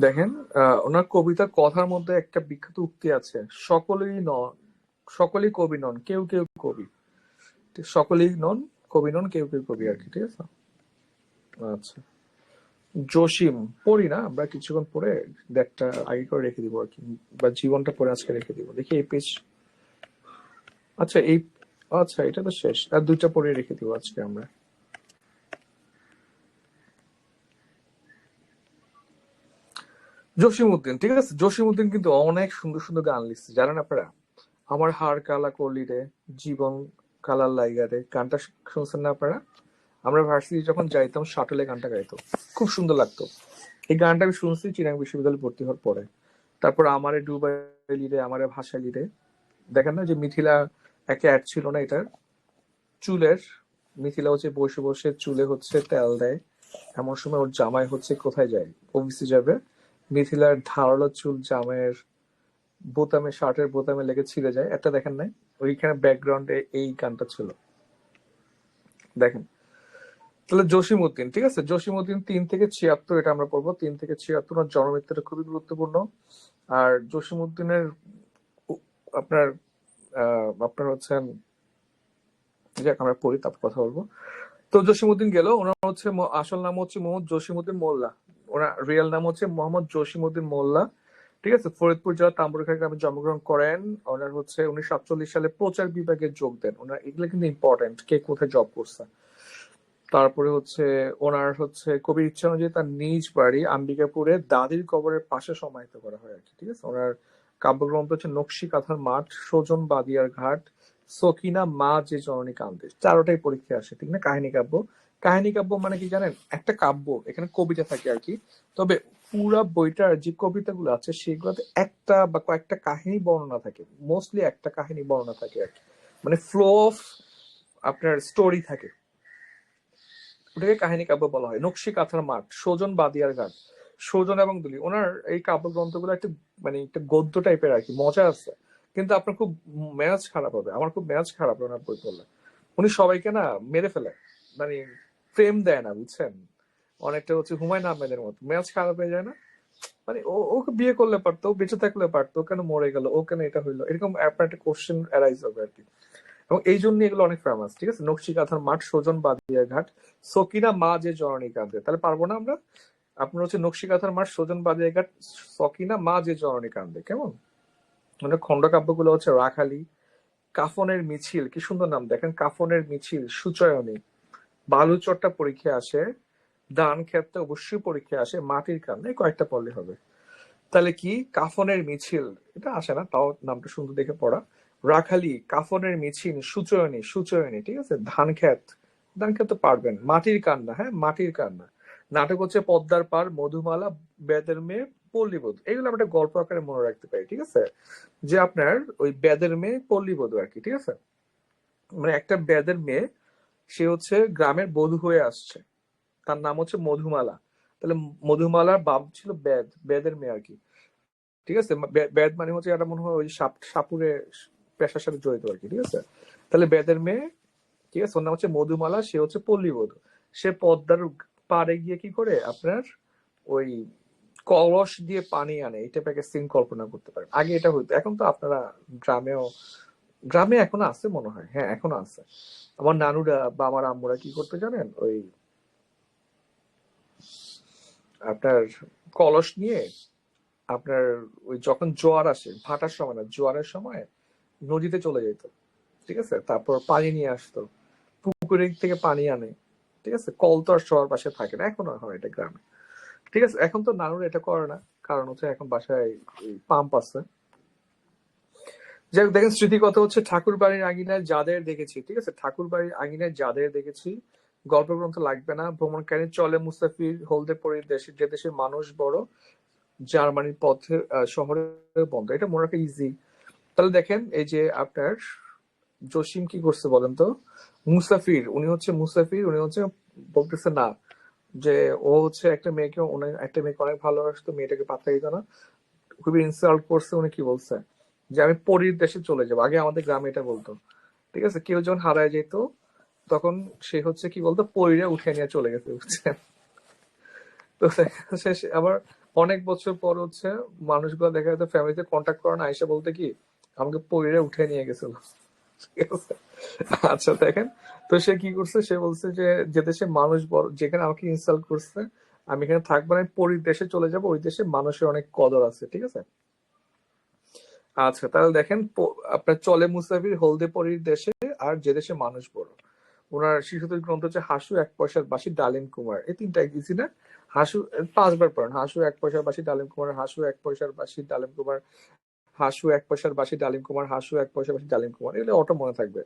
দেখেন ওনার কবিতার কথার মধ্যে একটা বিখ্যাত উক্তি আছে, সকলেই কবি নন, কেউ কেউ কবি। সকলেই নন কবি নন, কেউ কেউ কবি আর কি, ঠিক আছে। আচ্ছা, জসিম পড়ি না আমরা, কিছুক্ষণ পরে একটা আগে করে রেখে দিব আর কি, বা জীবনটা পরে আজকে রেখে দিব। দেখি এই পেজ। আচ্ছা এই, আচ্ছা এটা তো শেষ, আর দুইটা পরে রেখে দিব আজকে আমরা। জসিমউদ্দিন, ঠিক আছে, জসিমউদ্দিন কিন্তু অনেক সুন্দর সুন্দর গান লিখছে, জানেন আপনারা? আমার হাড় কালা করলি রে, জীবন কালার লাইগা রে, গানটা শুনছেন না আপনারা? আমরা ভার্সিটি যখন যাইতাম শাটলে গানটা গাইতো, খুব সুন্দর লাগতো। এই গানটা আমি শুনছি চিরাং বিশ্ববিদ্যালয়ে ভর্তি হওয়ার পরে। তারপর আমারে ডুবাইলি রে, আমারে ভাসাইলি রে। দেখেন না যে মিথিলা একটা অ্যাড ছিল না এটার, চুলের। মিথিলা হচ্ছে বসে বসে চুলে হচ্ছে তেল দেয়, এমন সময় ওর জামাই হচ্ছে কোথায় যায়, অফিসে যাবে। মিথিলার ধারালো চুল জামাইয়ের বোতামে, শার্টের বোতামে লেগে ছিঁড়ে যায়, একটা দেখেন নাই? ওইখানে ব্যাকগ্রাউন্ডে এই গানটা ছিল, দেখেন। তাহলে জসিমউদ্দিন, ঠিক আছে, জসিমউদ্দিন 3 থেকে 76, এটা আমরা পড়বো। 3 থেকে 76 ওনার জন্মমৃত্যুটা খুবই গুরুত্বপূর্ণ। আর জসিমউদ্দিনের আপনার আপনার হচ্ছেন, যাক আমরা পড়ি তারপর কথা বলবো। তো জসিমউদ্দিন গেল, ওনার হচ্ছে আসল নাম হচ্ছে মোহাম্মদ জসিমউদ্দিন মোল্লা। ওনার রিয়েল নাম হচ্ছে মোহাম্মদ জসিমউদ্দিন মোল্লা, ঠিক আছে। ফরিদপুর জেলার তাম্বুরখালী গ্রামে জন্মগ্রহণ করেন। ওনার হচ্ছে 1947 সালে প্রচার বিভাগে যোগ দেন। ওনার এগুলো কিন্তু ইম্পর্টেন্ট, কে কোথায় জব করছে। তারপরে হচ্ছে ওনার হচ্ছে কবির ইচ্ছা অনুযায়ী তার নিজ বাড়ি আম্বিকাপুরে দাদির কবরের পাশে সমাহিত করা হয় আর কি, ঠিক আছে। ওনার কাব্যগ্রন্থ হচ্ছে নকশি কাঁথার মাঠ, সজন বাদিয়ার ঘাট, সকিনা মা যে জননী কান্দে, চারোটাই পরীক্ষা আসে, ঠিক না? কাহিনী কাব্য। কাহিনী কাব্য মানে কি জানেন? একটা কাব্য, এখানে কবিতা থাকে আর কি, তবে পুরা বইটার যে কবিতাগুলো আছে সেগুলোতে একটা বা কয়েকটা কাহিনী বর্ণনা থাকে, মোস্টলি একটা কাহিনী বর্ণনা থাকে আর কি, মানে ফ্লো অফ আপনার স্টোরি থাকে, ওটাকে কাহিনী কাব্য বলা হয়। নকশি কাঁথার মাঠ, সজন বাদিয়ার ঘাট, সজন এবং দুলি। ওনার এই কাব্যগ্রন্থগুলো একটা মানে একটা গদ্য টাইপের আর কি, মজা আছে, কিন্তু আপনার খুব মেজাজ খারাপ হবে, আমার খুব মেজাজ খারাপ হবে ওনার বই পড়লে। উনি সবাইকে না মেরে ফেলে, মানে প্রেম দেয় না, বুঝছেন? অনেকটা হচ্ছে হুমায়ুন আহমেদের মতো, মেজাজ খারাপ হয়ে যায় না? মানে ওকে বিয়ে করলে পারতো, ও বেঁচে থাকলে পারতো, ও কেন মরে গেল, ও কেন এটা হইলো, এরকম আপনার একটা কোশ্চেন অ্যারাইজ হবে আর কি। এবং এই জন্য এগুলো অনেক ফেমাস, ঠিক আছে। নকশি কাঁথার মাঠ, সজন বাদিয়া ঘাট, সকিনা মা যে জননী কান্দে। তাহলে পারবো না আমরা? আপনার হচ্ছে নকশি কাঁথার মাঠ, সজন বাদিয়া ঘাট, সকিনা মা যে জননী কান্দে, কেমন? মানে খন্ডকাব্য গুলো হচ্ছে রাখালি, কাফনের মিছিল, কি সুন্দর নাম দেখেন, কাফনের মিছিল, সুচয়নী, বালুচরটা পরীক্ষা আসে, দান ক্ষেত্রে অবশ্যই পরীক্ষা আসে, মাটির কান্না, এই কয়েকটা পড়লে হবে। তাহলে কি কাফনের মিছিল, এটা আসে না, তাও নামটা সুন্দর দেখে পড়া। রাখালি, কাফনের মিছিল, সুচয়নী, সুচয়নী, ঠিক আছে। ধান ক্ষেত, ধান ক্ষেত তো পারবেন। মাটির কান্না, হ্যাঁ মাটির কান্না। নাটক হচ্ছে পদ্মার পার, মধুমালা, বেদের মেয়ে, পল্লীবধূ। এগুলো আমরা একটা গল্প আকারে মনে রাখতে পারি, ঠিক আছে, যে আপনার ওই বেদের মেয়ে পল্লীবধূ আর কি, ঠিক আছে। মানে একটা বেদের মেয়ে, সে হচ্ছে গ্রামের বধূ হয়ে আসছে, তার নাম হচ্ছে মধুমালা। তাহলে মধুমালার বাপ ছিল বেদ, বেদের মেয়ে আর কি, ঠিক আছে। বেদ মানে হচ্ছে এটা মনে হয় ওই সাপুরে পেশার সাথে জড়িত আর কি, ঠিক আছে। তাহলে বেদের মেয়ে, ঠিক আছে, ওর নাম হচ্ছে মধুমালা, সে হচ্ছে পল্লীবধূ। সে পদ্মার পাড়ে গিয়ে কি করে আপনার ওই কলস দিয়ে পানি আনে, এটা একটা সিন কল্পনা করতে পারেন। আগে এটা হইতো, এখন তো আপনারা গ্রামেও, গ্রামে এখনো আছে মনে হয়, হ্যাঁ এখনো আছে। আমার নানুরা বা আমার আম্মুরা কি করতে জানেন, ওই আপনার কলস নিয়ে আপনার ওই যখন জোয়ার আসে, ভাটার সময় না, জোয়ারের সময় নদীতে চলে যেত, ঠিক আছে, তারপর পানি নিয়ে আসতো, পুকুরে থেকে পানি আনে, ঠিক আছে। কল তো আর সবার পাশে থাকে না, এখনো হয় এটা গ্রামে, ঠিক আছে। এখন তো নানুরা এটা করে না, কারণ হচ্ছে এখন বাসায় পাম্প আছে। যাই হোক, দেখেন স্মৃতি কথা হচ্ছে ঠাকুর বাড়ির আঙিনায় যাদের দেখেছি, ঠিক আছে, ঠাকুর বাড়ির আঙিনায় যাদের দেখেছি, গল্প গ্রন্থ লাগবে না, ভ্রমণকারী চলে মুসাফির, হলদে পরির দেশে, যে দেশের মানুষ বড়, জার্মানির পথে শহরে বন্ধ, এটা মনে রাখা ইজি। তাহলে দেখেন এই যে আপনার জসিম কি করছে বলেন তো, মুসাফির, উনি হচ্ছে মুসাফির, উনি হচ্ছে বলতেছে না যে ও হচ্ছে একটা মেয়েকে, একটা মেয়েকে অনেক ভালোবাসতো, মেয়েটাকে পাত্তা দিত না, খুবই ইনসাল্ট করছে। উনি কি বলছে, যে আমি পরীর দেশে চলে যাবো। আগে আমাদের গ্রামে এটা বলতো, ঠিক আছে, কেউ যখন হারায় যেত তখন সে হচ্ছে কি বলতো, পরীরা উঠে নিয়ে চলে গেছে, বুঝছেন। তো আবার অনেক বছর পর হচ্ছে মানুষগুলো দেখা যেত ফ্যামিলিতে কন্ট্যাক্ট করে না, আইসা বলতে কি আমাকে পরীরা উঠে নিয়ে গেছিল, ঠিক আছে। আচ্ছা দেখেন, তো সে কি করছে, সে বলছে যে যে দেশে মানুষ বড়, যেখানে আমাকে ইনসাল্ট করছে আমি এখানে থাকবো না, আমি পরীর দেশে চলে যাবো, ওই দেশে মানুষের অনেক কদর আছে, ঠিক আছে। আচ্ছা তাহলে দেখেন, আপনার চলে মুসাফির, হলদে পরীর দেশে, আর যে দেশে মানুষ বড়। ওনার শিশুদের গ্রন্থ হচ্ছে হাসু, এক পয়সার বাসি, ডালিম কুমার, এই তিনটা ইজি না। হাসু 5 বার পড়েন, হাসু এক পয়সার বাসি, ডালিম কুমার, হাসু এক পয়সার বাসি, ডালিম কুমার, হাসু এক পয়সার বাসি, ডালিম কুমার, হাসু এক পয়সার বাসি, ডালিম কুমার, এগুলো অটো মনে থাকবে।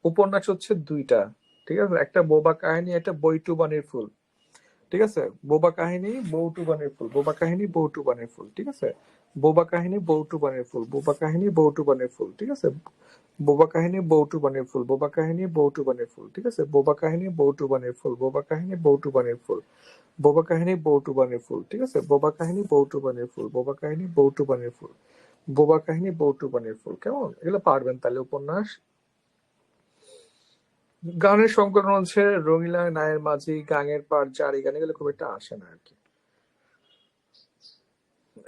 উপন্যাস হচ্ছে 2টা, ঠিক আছে, একটা বোবা কাহিনী, একটা বইটুবানির ফুল, ঠিক আছে। বোবা কাহিনী, বৌটুবানির ফুল, বোবা কাহিনী, বৌটুবানির ফুল, ঠিক আছে। বোবা কাহিনী, বৌটুবানির ফুল, বোবা কাহিনী, বৌটুবানির ফুল, ঠিক আছে। বোবা কাহিনী, বৌটুবানির ফুল, বোবা কাহিনী, বৌটুবানির ফুল, ঠিক আছে। বোবা কাহিনী, বৌটুবানির ফুল, বোবা কাহিনী, বৌটুবানির ফুল, বোবা কাহিনী, বৌটুবানির ফুল, ঠিক আছে। বোবা কাহিনী, বৌটুবানির ফুল, বোবা কাহিনী, বৌটুবানির ফুল, বোবা কাহিনী, বৌটুবানির ফুল, কেমন, এগুলো পারবেন তাহলে উপন্যাস। গানের সংকলন হচ্ছে রঙিলা, নায়ের মাঝি, গাঙের পাড়, জারি গান, এগুলো খুব একটা আসে না আর কি।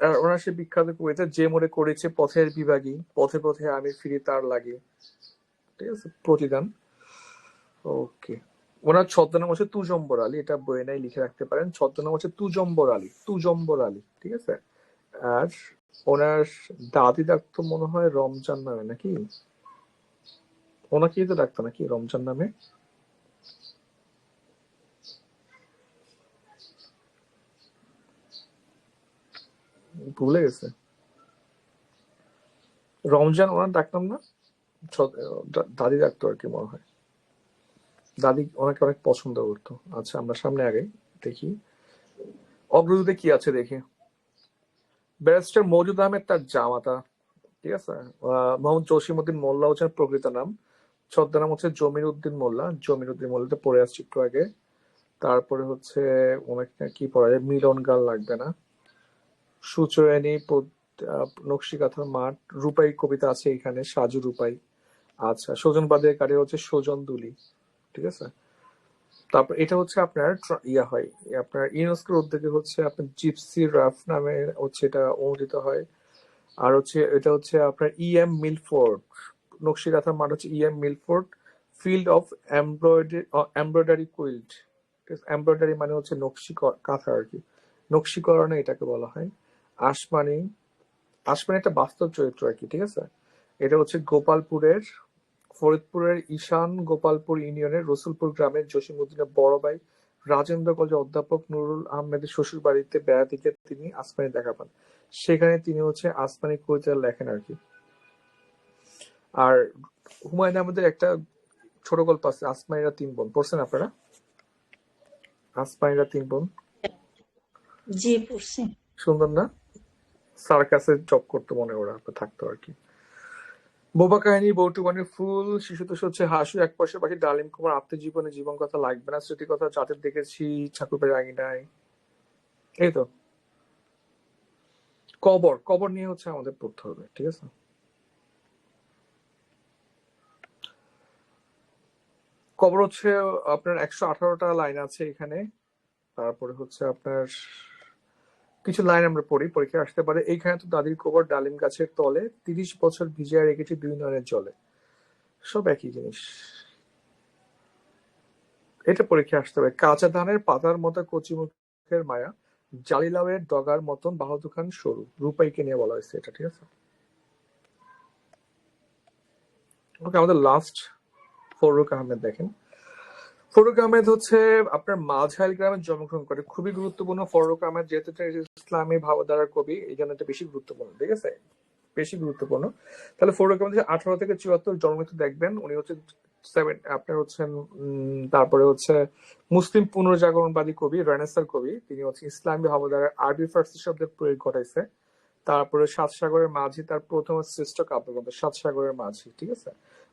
আর ওনার সে বিখ্যাত কবিতা, যে মোরে করেছে পথের বিভাগী, পথে পথে আমি ফিরি তার লাগি, ঠিক আছে, প্রতিদান। ওকে। ওনার ছদ্মনাম হচ্ছে তুজম্বর আলী, এটা বইয়ে নাই, লিখে রাখতে পারেন, ছদ্মনাম হচ্ছে তুজম্বর আলী, তুজম্বর আলী, ঠিক আছে। আর ওনার দাদি ডাকতো মনে হয় রমজান নামে নাকি, ওনাকেই তো ডাকতো নাকি রমজান নামে। ভুলে গেছে, রমজান ওনার ডাকতাম না, দাদি ডাকতো আর কি মনে হয়, দাদি ওনাকে অনেক পছন্দ করতো। আচ্ছা আমরা সামনে আগে দেখি অগ্রদূতে কি আছে দেখি। ব্যারিস্টার মওজুদ আহমেদ তার জামাতা, ঠিক আছে। মোহাম্মদ জসিমউদ্দিন মোল্লা হচ্ছে প্রকৃত নাম, ছদ্মনাম হচ্ছে জমির উদ্দিন মোল্লা, জমির উদ্দিন মোল্লাতে পড়ে আসছি একটু আগে। তারপরে হচ্ছে ওনাকে কি পড়া যায়, মিলন গান লাগবে না, সুচয়নী নকশিকাঁথার মাঠ, রূপাই কবিতা আছে এখানে, সাজু রূপাই। আচ্ছা সজন বাদের কারে হচ্ছে সজন দুলি, ঠিক আছে। তারপর এটা হচ্ছে আপনার ইয়া হয়, আপনার ইউনেস্কোর উদ্যোগে হচ্ছে আপনার জিপসি রাফ নামে হচ্ছে এটা অনুদিত হয়। আর হচ্ছে এটা হচ্ছে আপনার মিলফোর্ড, নকশিকাঁথার মাঠ হচ্ছে Milford, field of embroidery quilt, embroidery মানে হচ্ছে নকশি কাঁথা আর কি, নকশিকরণে এটাকে বলা হয়। আসমানি, আসমানি একটা বাস্তব চরিত্র আর কি, ঠিক আছে। এটা হচ্ছে গোপালপুরের, ফরিদপুরের ঈশান গোপালপুর ইউনিয়নের রসুলপুর গ্রামের জসিমউদ্দিনের বড় ভাই রাজেন্দ্র কলেজের অধ্যাপক নুরুল আহমেদের শ্বশুর বাড়িতে বেড়াতে গিয়ে তিনি আসমানি দেখা পান, সেখানে তিনি হচ্ছে আসমানি কবিতা লেখেন আর কি। আর হুমায়ুন আহমেদের একটা ছোট গল্প আছে, আসমানিরা 3 বোন, পড়ছেন আপনারা? আসমানিরা 3 বোন,
জি পড়ছি।
সুন্দর না, সার্কাসে জব করতো মনে ওরা থাকতো আর কি। বোবা কাহিনী, বৌটুবানির ফুল, শিশুতোষ হচ্ছে হাসু, এক পয়সা পাখি, ডালিম কুমার, আত্মজীবনে জীবন কথা লাগবে না, স্মৃতি কথা যাদের দেখেছি, ঠাকুরবাড়ির আঙিনায়, এই তো। কবর, কবর নিয়ে হচ্ছে আমাদের পড়তে হবে, ঠিক আছে। কবর হচ্ছে আপনার 118টা লাইন আছে এখানে। তারপরে হচ্ছে আপনার কিছু লাইন আমরা পড়ি, পরীক্ষায় আসতে পারে। এইখানে তো দাদির কবর ডালিম গাছের তলে, 30 বছর ভিজিয়ে রেখেছি 2 নয়নের জলে। সব একই জিনিস, এটা পরীক্ষায় আসতে পারে। কাঁচা ধানের পাতার মতো কচি মুখের মায়া, জালিলাওয়ের ডগার মতন বাহুদুখান সরু। রূপাইকে নিয়ে বলা হয়েছে এটা, ঠিক আছে। ওকে, আমাদের লাস্ট ফররুক আহমেদ দেখেন। ফররুক আহমেদ হচ্ছে আপনার মাঝহাইল গ্রামে জন্মগ্রহণ করে। খুবই গুরুত্বপূর্ণ ফররুক আহমেদ, যেহেতু ইসলামী ভাবধারার কবি, এই জন্য এটা বেশি গুরুত্বপূর্ণ, ঠিক আছে, বেশি গুরুত্বপূর্ণ। তাহলে ফররুক আহমেদ 18 থেকে 74 জন্মমৃত্যু দেখবেন। উনি হচ্ছে আপনার হচ্ছেন তারপরে হচ্ছে মুসলিম পুনর্জাগরণবাদী কবি, রেনেসার কবি। তিনি হচ্ছে ইসলামী ভাবধারার আরবি ফার্সি শব্দের প্রয়োগ ঘটাইছে। তারপরে সাত সাগরের মাঝি তার প্রথম শ্রেষ্ঠ কাব্যগ্রন্থ, সাত সাগরের মাঝি, ঠিক আছে।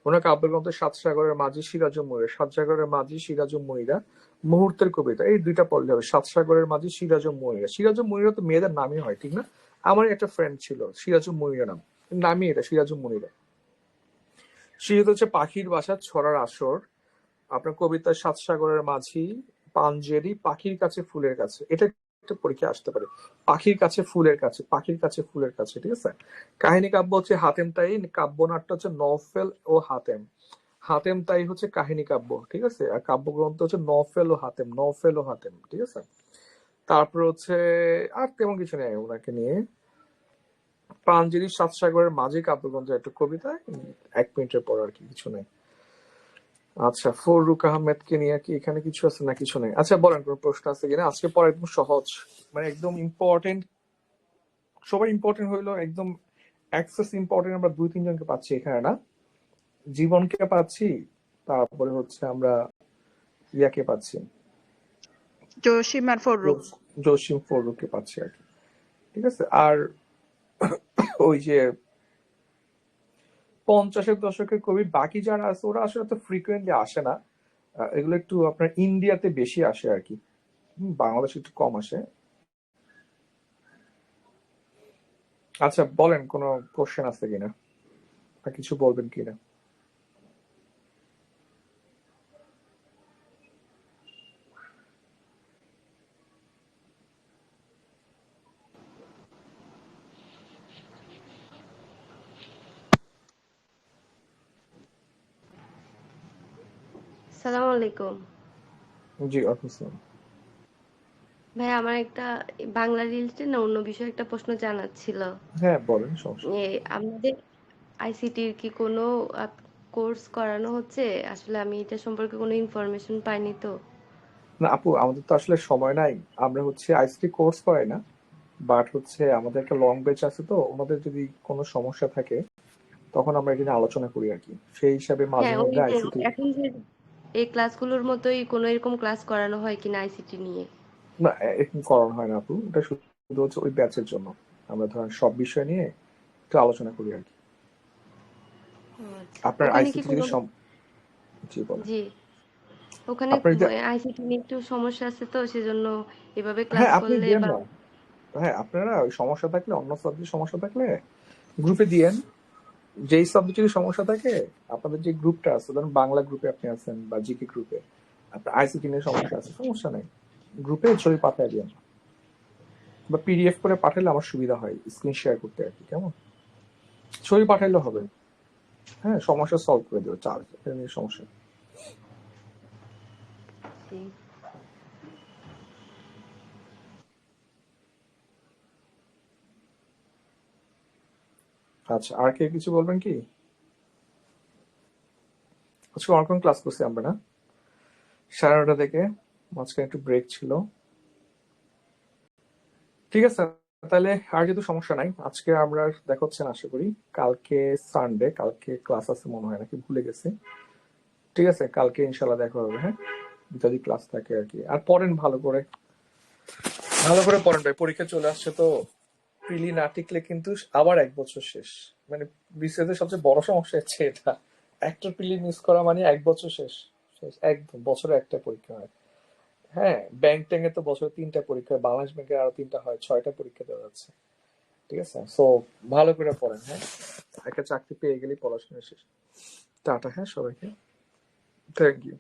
ওনার কাব্যগ্রন্থ সাত সাগরের মাঝি, সিরাজুম মনিরা। সাত সাগরের মাঝি, সিরাজুম মনিরা, মুহূর্তের কবিতা, এই দুইটা পড়লে হবে। সাত সাগরের মাঝি, সিরাজুম মনিরা। সিরাজুম মনিরা তো মেয়েদের নামই হয়, ঠিক না? আমার একটা ফ্রেন্ড ছিল সিরাজুম মনিরা নামই এটা, সিরাজুম মনিরা। সিরাজ হচ্ছে পাখির বাসা, ছড়ার আসর। আপনার কবিতা সাত সাগরের মাঝি, পাঞ্জেরি, পাখির কাছে ফুলের কাছে। এটা একটা পরীক্ষা আসতে পারে। পাখির কাছে ফুলের কাছে, পাখির কাছে ফুলের কাছে, ঠিক আছে। কাহিনী কাব্য হচ্ছে হাতেম তাই, কাব্যনাট্য হচ্ছে নওফেল ও হাতেম। হাতেম তাই হচ্ছে কাহিনী কাব্য, ঠিক আছে। আর কাব্যগ্রন্থ হচ্ছে নওফেল ও হাতেম, নওফেল ও হাতেম, ঠিক আছে। তারপর হচ্ছে আর তেমন কিছু নেই ওনাকে নিয়ে। পাঞ্জেরি সাত সাগরের মাঝি কাব্যগ্রন্থ একটা কবিতা, 1 মিনিটের পর আর কি, কিছু নেই। আচ্ছা, ফররুক আহমেদকে নিয়ে কি এখানে কিছু আছে না কিছু নেই? আচ্ছা বলেন, কোন প্রশ্ন আছে কিনা? আজকে পড়া একদম সহজ, মানে একদম ইম্পর্টেন্ট, সবাই ইম্পর্টেন্ট হইলো একদম। অ্যাক্সেস ইম্পর্টেন্ট আমরা 2-3 জনকে পাচ্ছি এখানে, না জীবনকে পাচ্ছি, তারপরে হচ্ছে আমরা ইয়াকে পাচ্ছি,
জসিম আর ফররুক।
জসিম ফররুককে পাচ্ছি আর কি, ঠিক আছে। আর ওই যে 50-এর দশকের কবি বাকি যারা আছে ওরা আসলে তো ফ্রিকুয়েন্টলি আসে না। এগুলো একটু আপনার ইন্ডিয়াতে বেশি আসে আর কি, বাংলাদেশে একটু কম আসে। আচ্ছা বলেন, কোনো কোশ্চেন আছে কিনা, বা কিছু বলবেন কিনা?
সালাম আলাইকুম।
জি, ওয়ালাইকুম আসসালাম।
ভাই আমার একটা বাংলা রিলেটেড না অন্য বিষয়ে একটা প্রশ্ন জানার ছিল।
হ্যাঁ বলেন, সমস্যা নেই।
আমাদের আইসিটির কি কোনো কোর্স করানো হচ্ছে? আসলে আমি এটা সম্পর্কে কোনো ইনফরমেশন পাইনি তো।
না আপু, আমাদের তো আসলে সময় নাই। আমরা হচ্ছে আইসিটি কোর্স করাই না, বাট হচ্ছে আমাদের একটা লং ব্যাচ আছে, তো ওনাদের যদি কোনো সমস্যা থাকে তখন আমরা এটা নিয়ে আলোচনা করি আর কি। সেই হিসাবে মাঝে
হ্যাঁ, ওই
মধ্যে
যে
আইসিটি।
এখন যে এই ক্লাসগুলোর মতোই কোনো এরকম ক্লাস করানো হয় কিনা আইসিটি নিয়ে?
না, এরকম করানো হয় না আপু, এটা শুধু হচ্ছে ওই ব্যাচের জন্য। আমরা ধরেন সব বিষয় নিয়ে একটু আলোচনা করি আর কি।
ও আচ্ছা।
আপনার
ওখানে কি
আইসিটি
কোনো
যদি জি বলেন।
জি ওখানে
আপনার যদি
আইসিটি নিয়ে একটু সমস্যা আছে তো সেজন্য এভাবে ক্লাস
হ্যাঁ আপনি
করলে
দিয়েন
বা
না। হ্যাঁ, আপনারা ওই সমস্যা থাকলে, অন্য সাবজেক্ট সমস্যা থাকলে গ্রুপে দিয়েন। যেই সাবজেক্টের সমস্যা থাকে, আপনাদের যে গ্রুপটা আছে, ধরুন বাংলা গ্রুপে আপনি আছেন বা জিকে গ্রুপে, আপনার আইসিটি নিয়ে সমস্যা আছে, সমস্যা নাই, গ্রুপে ছবি পাঠিয়ে দিন, বা পিডিএফ করে পাঠালে আমার সুবিধা হয় স্ক্রিন শেয়ার করতে আর কি, কেমন? ছবি পাঠাইলে হবে। হ্যাঁ, সমস্যা সলভ করে দেবো, চার্জ এটা নিয়ে সমস্যা নেই।
জি।
আচ্ছা, আর কে কিছু বলবেন কি? আজকে অনেকক্ষণ ক্লাস করছি আমরা, না 9:30 থেকে, মাঝখানে একটু ব্রেক ছিল। ঠিক আছে, তাহলে আর যেহেতু সমস্যা নাই, আজকে আমরা দেখা হচ্ছে না আশা করি। কালকে সানডে, কালকে ক্লাস আছে মনে হয়, নাকি ভুলে গেছি। ঠিক আছে, কালকে ইনশাল্লাহ দেখা হবে। হ্যাঁ, যদি ক্লাস থাকে আর কি। আর পড়েন ভালো করে, ভালো করে পড়েন ভাই, পরীক্ষা চলে আসছে তো। প্রিলি না টিকলে কিন্তু আবার 1 বছর শেষ। মানে বিসিএস এর সবচেয়ে বড় সমস্যা হচ্ছে এটা, একটা প্রিলি মিস করা মানে 1 বছর শেষ। শেষ একদম, বছরে একটা পরীক্ষা হয়। হ্যাঁ, ব্যাংক ট্যাঙ্কে তো বছরে 3টা পরীক্ষা, বাংলাদেশ ব্যাংকে আরো 3টা হয়, 6টা পরীক্ষা দেওয়া যাচ্ছে। ঠিক আছে, সো ভালো করে পড়েন। হ্যাঁ, একটা চাকরি পেয়ে গেলেই পড়াশোনা শেষ। টাটা, হ্যাঁ সবাইকে, থ্যাংক ইউ।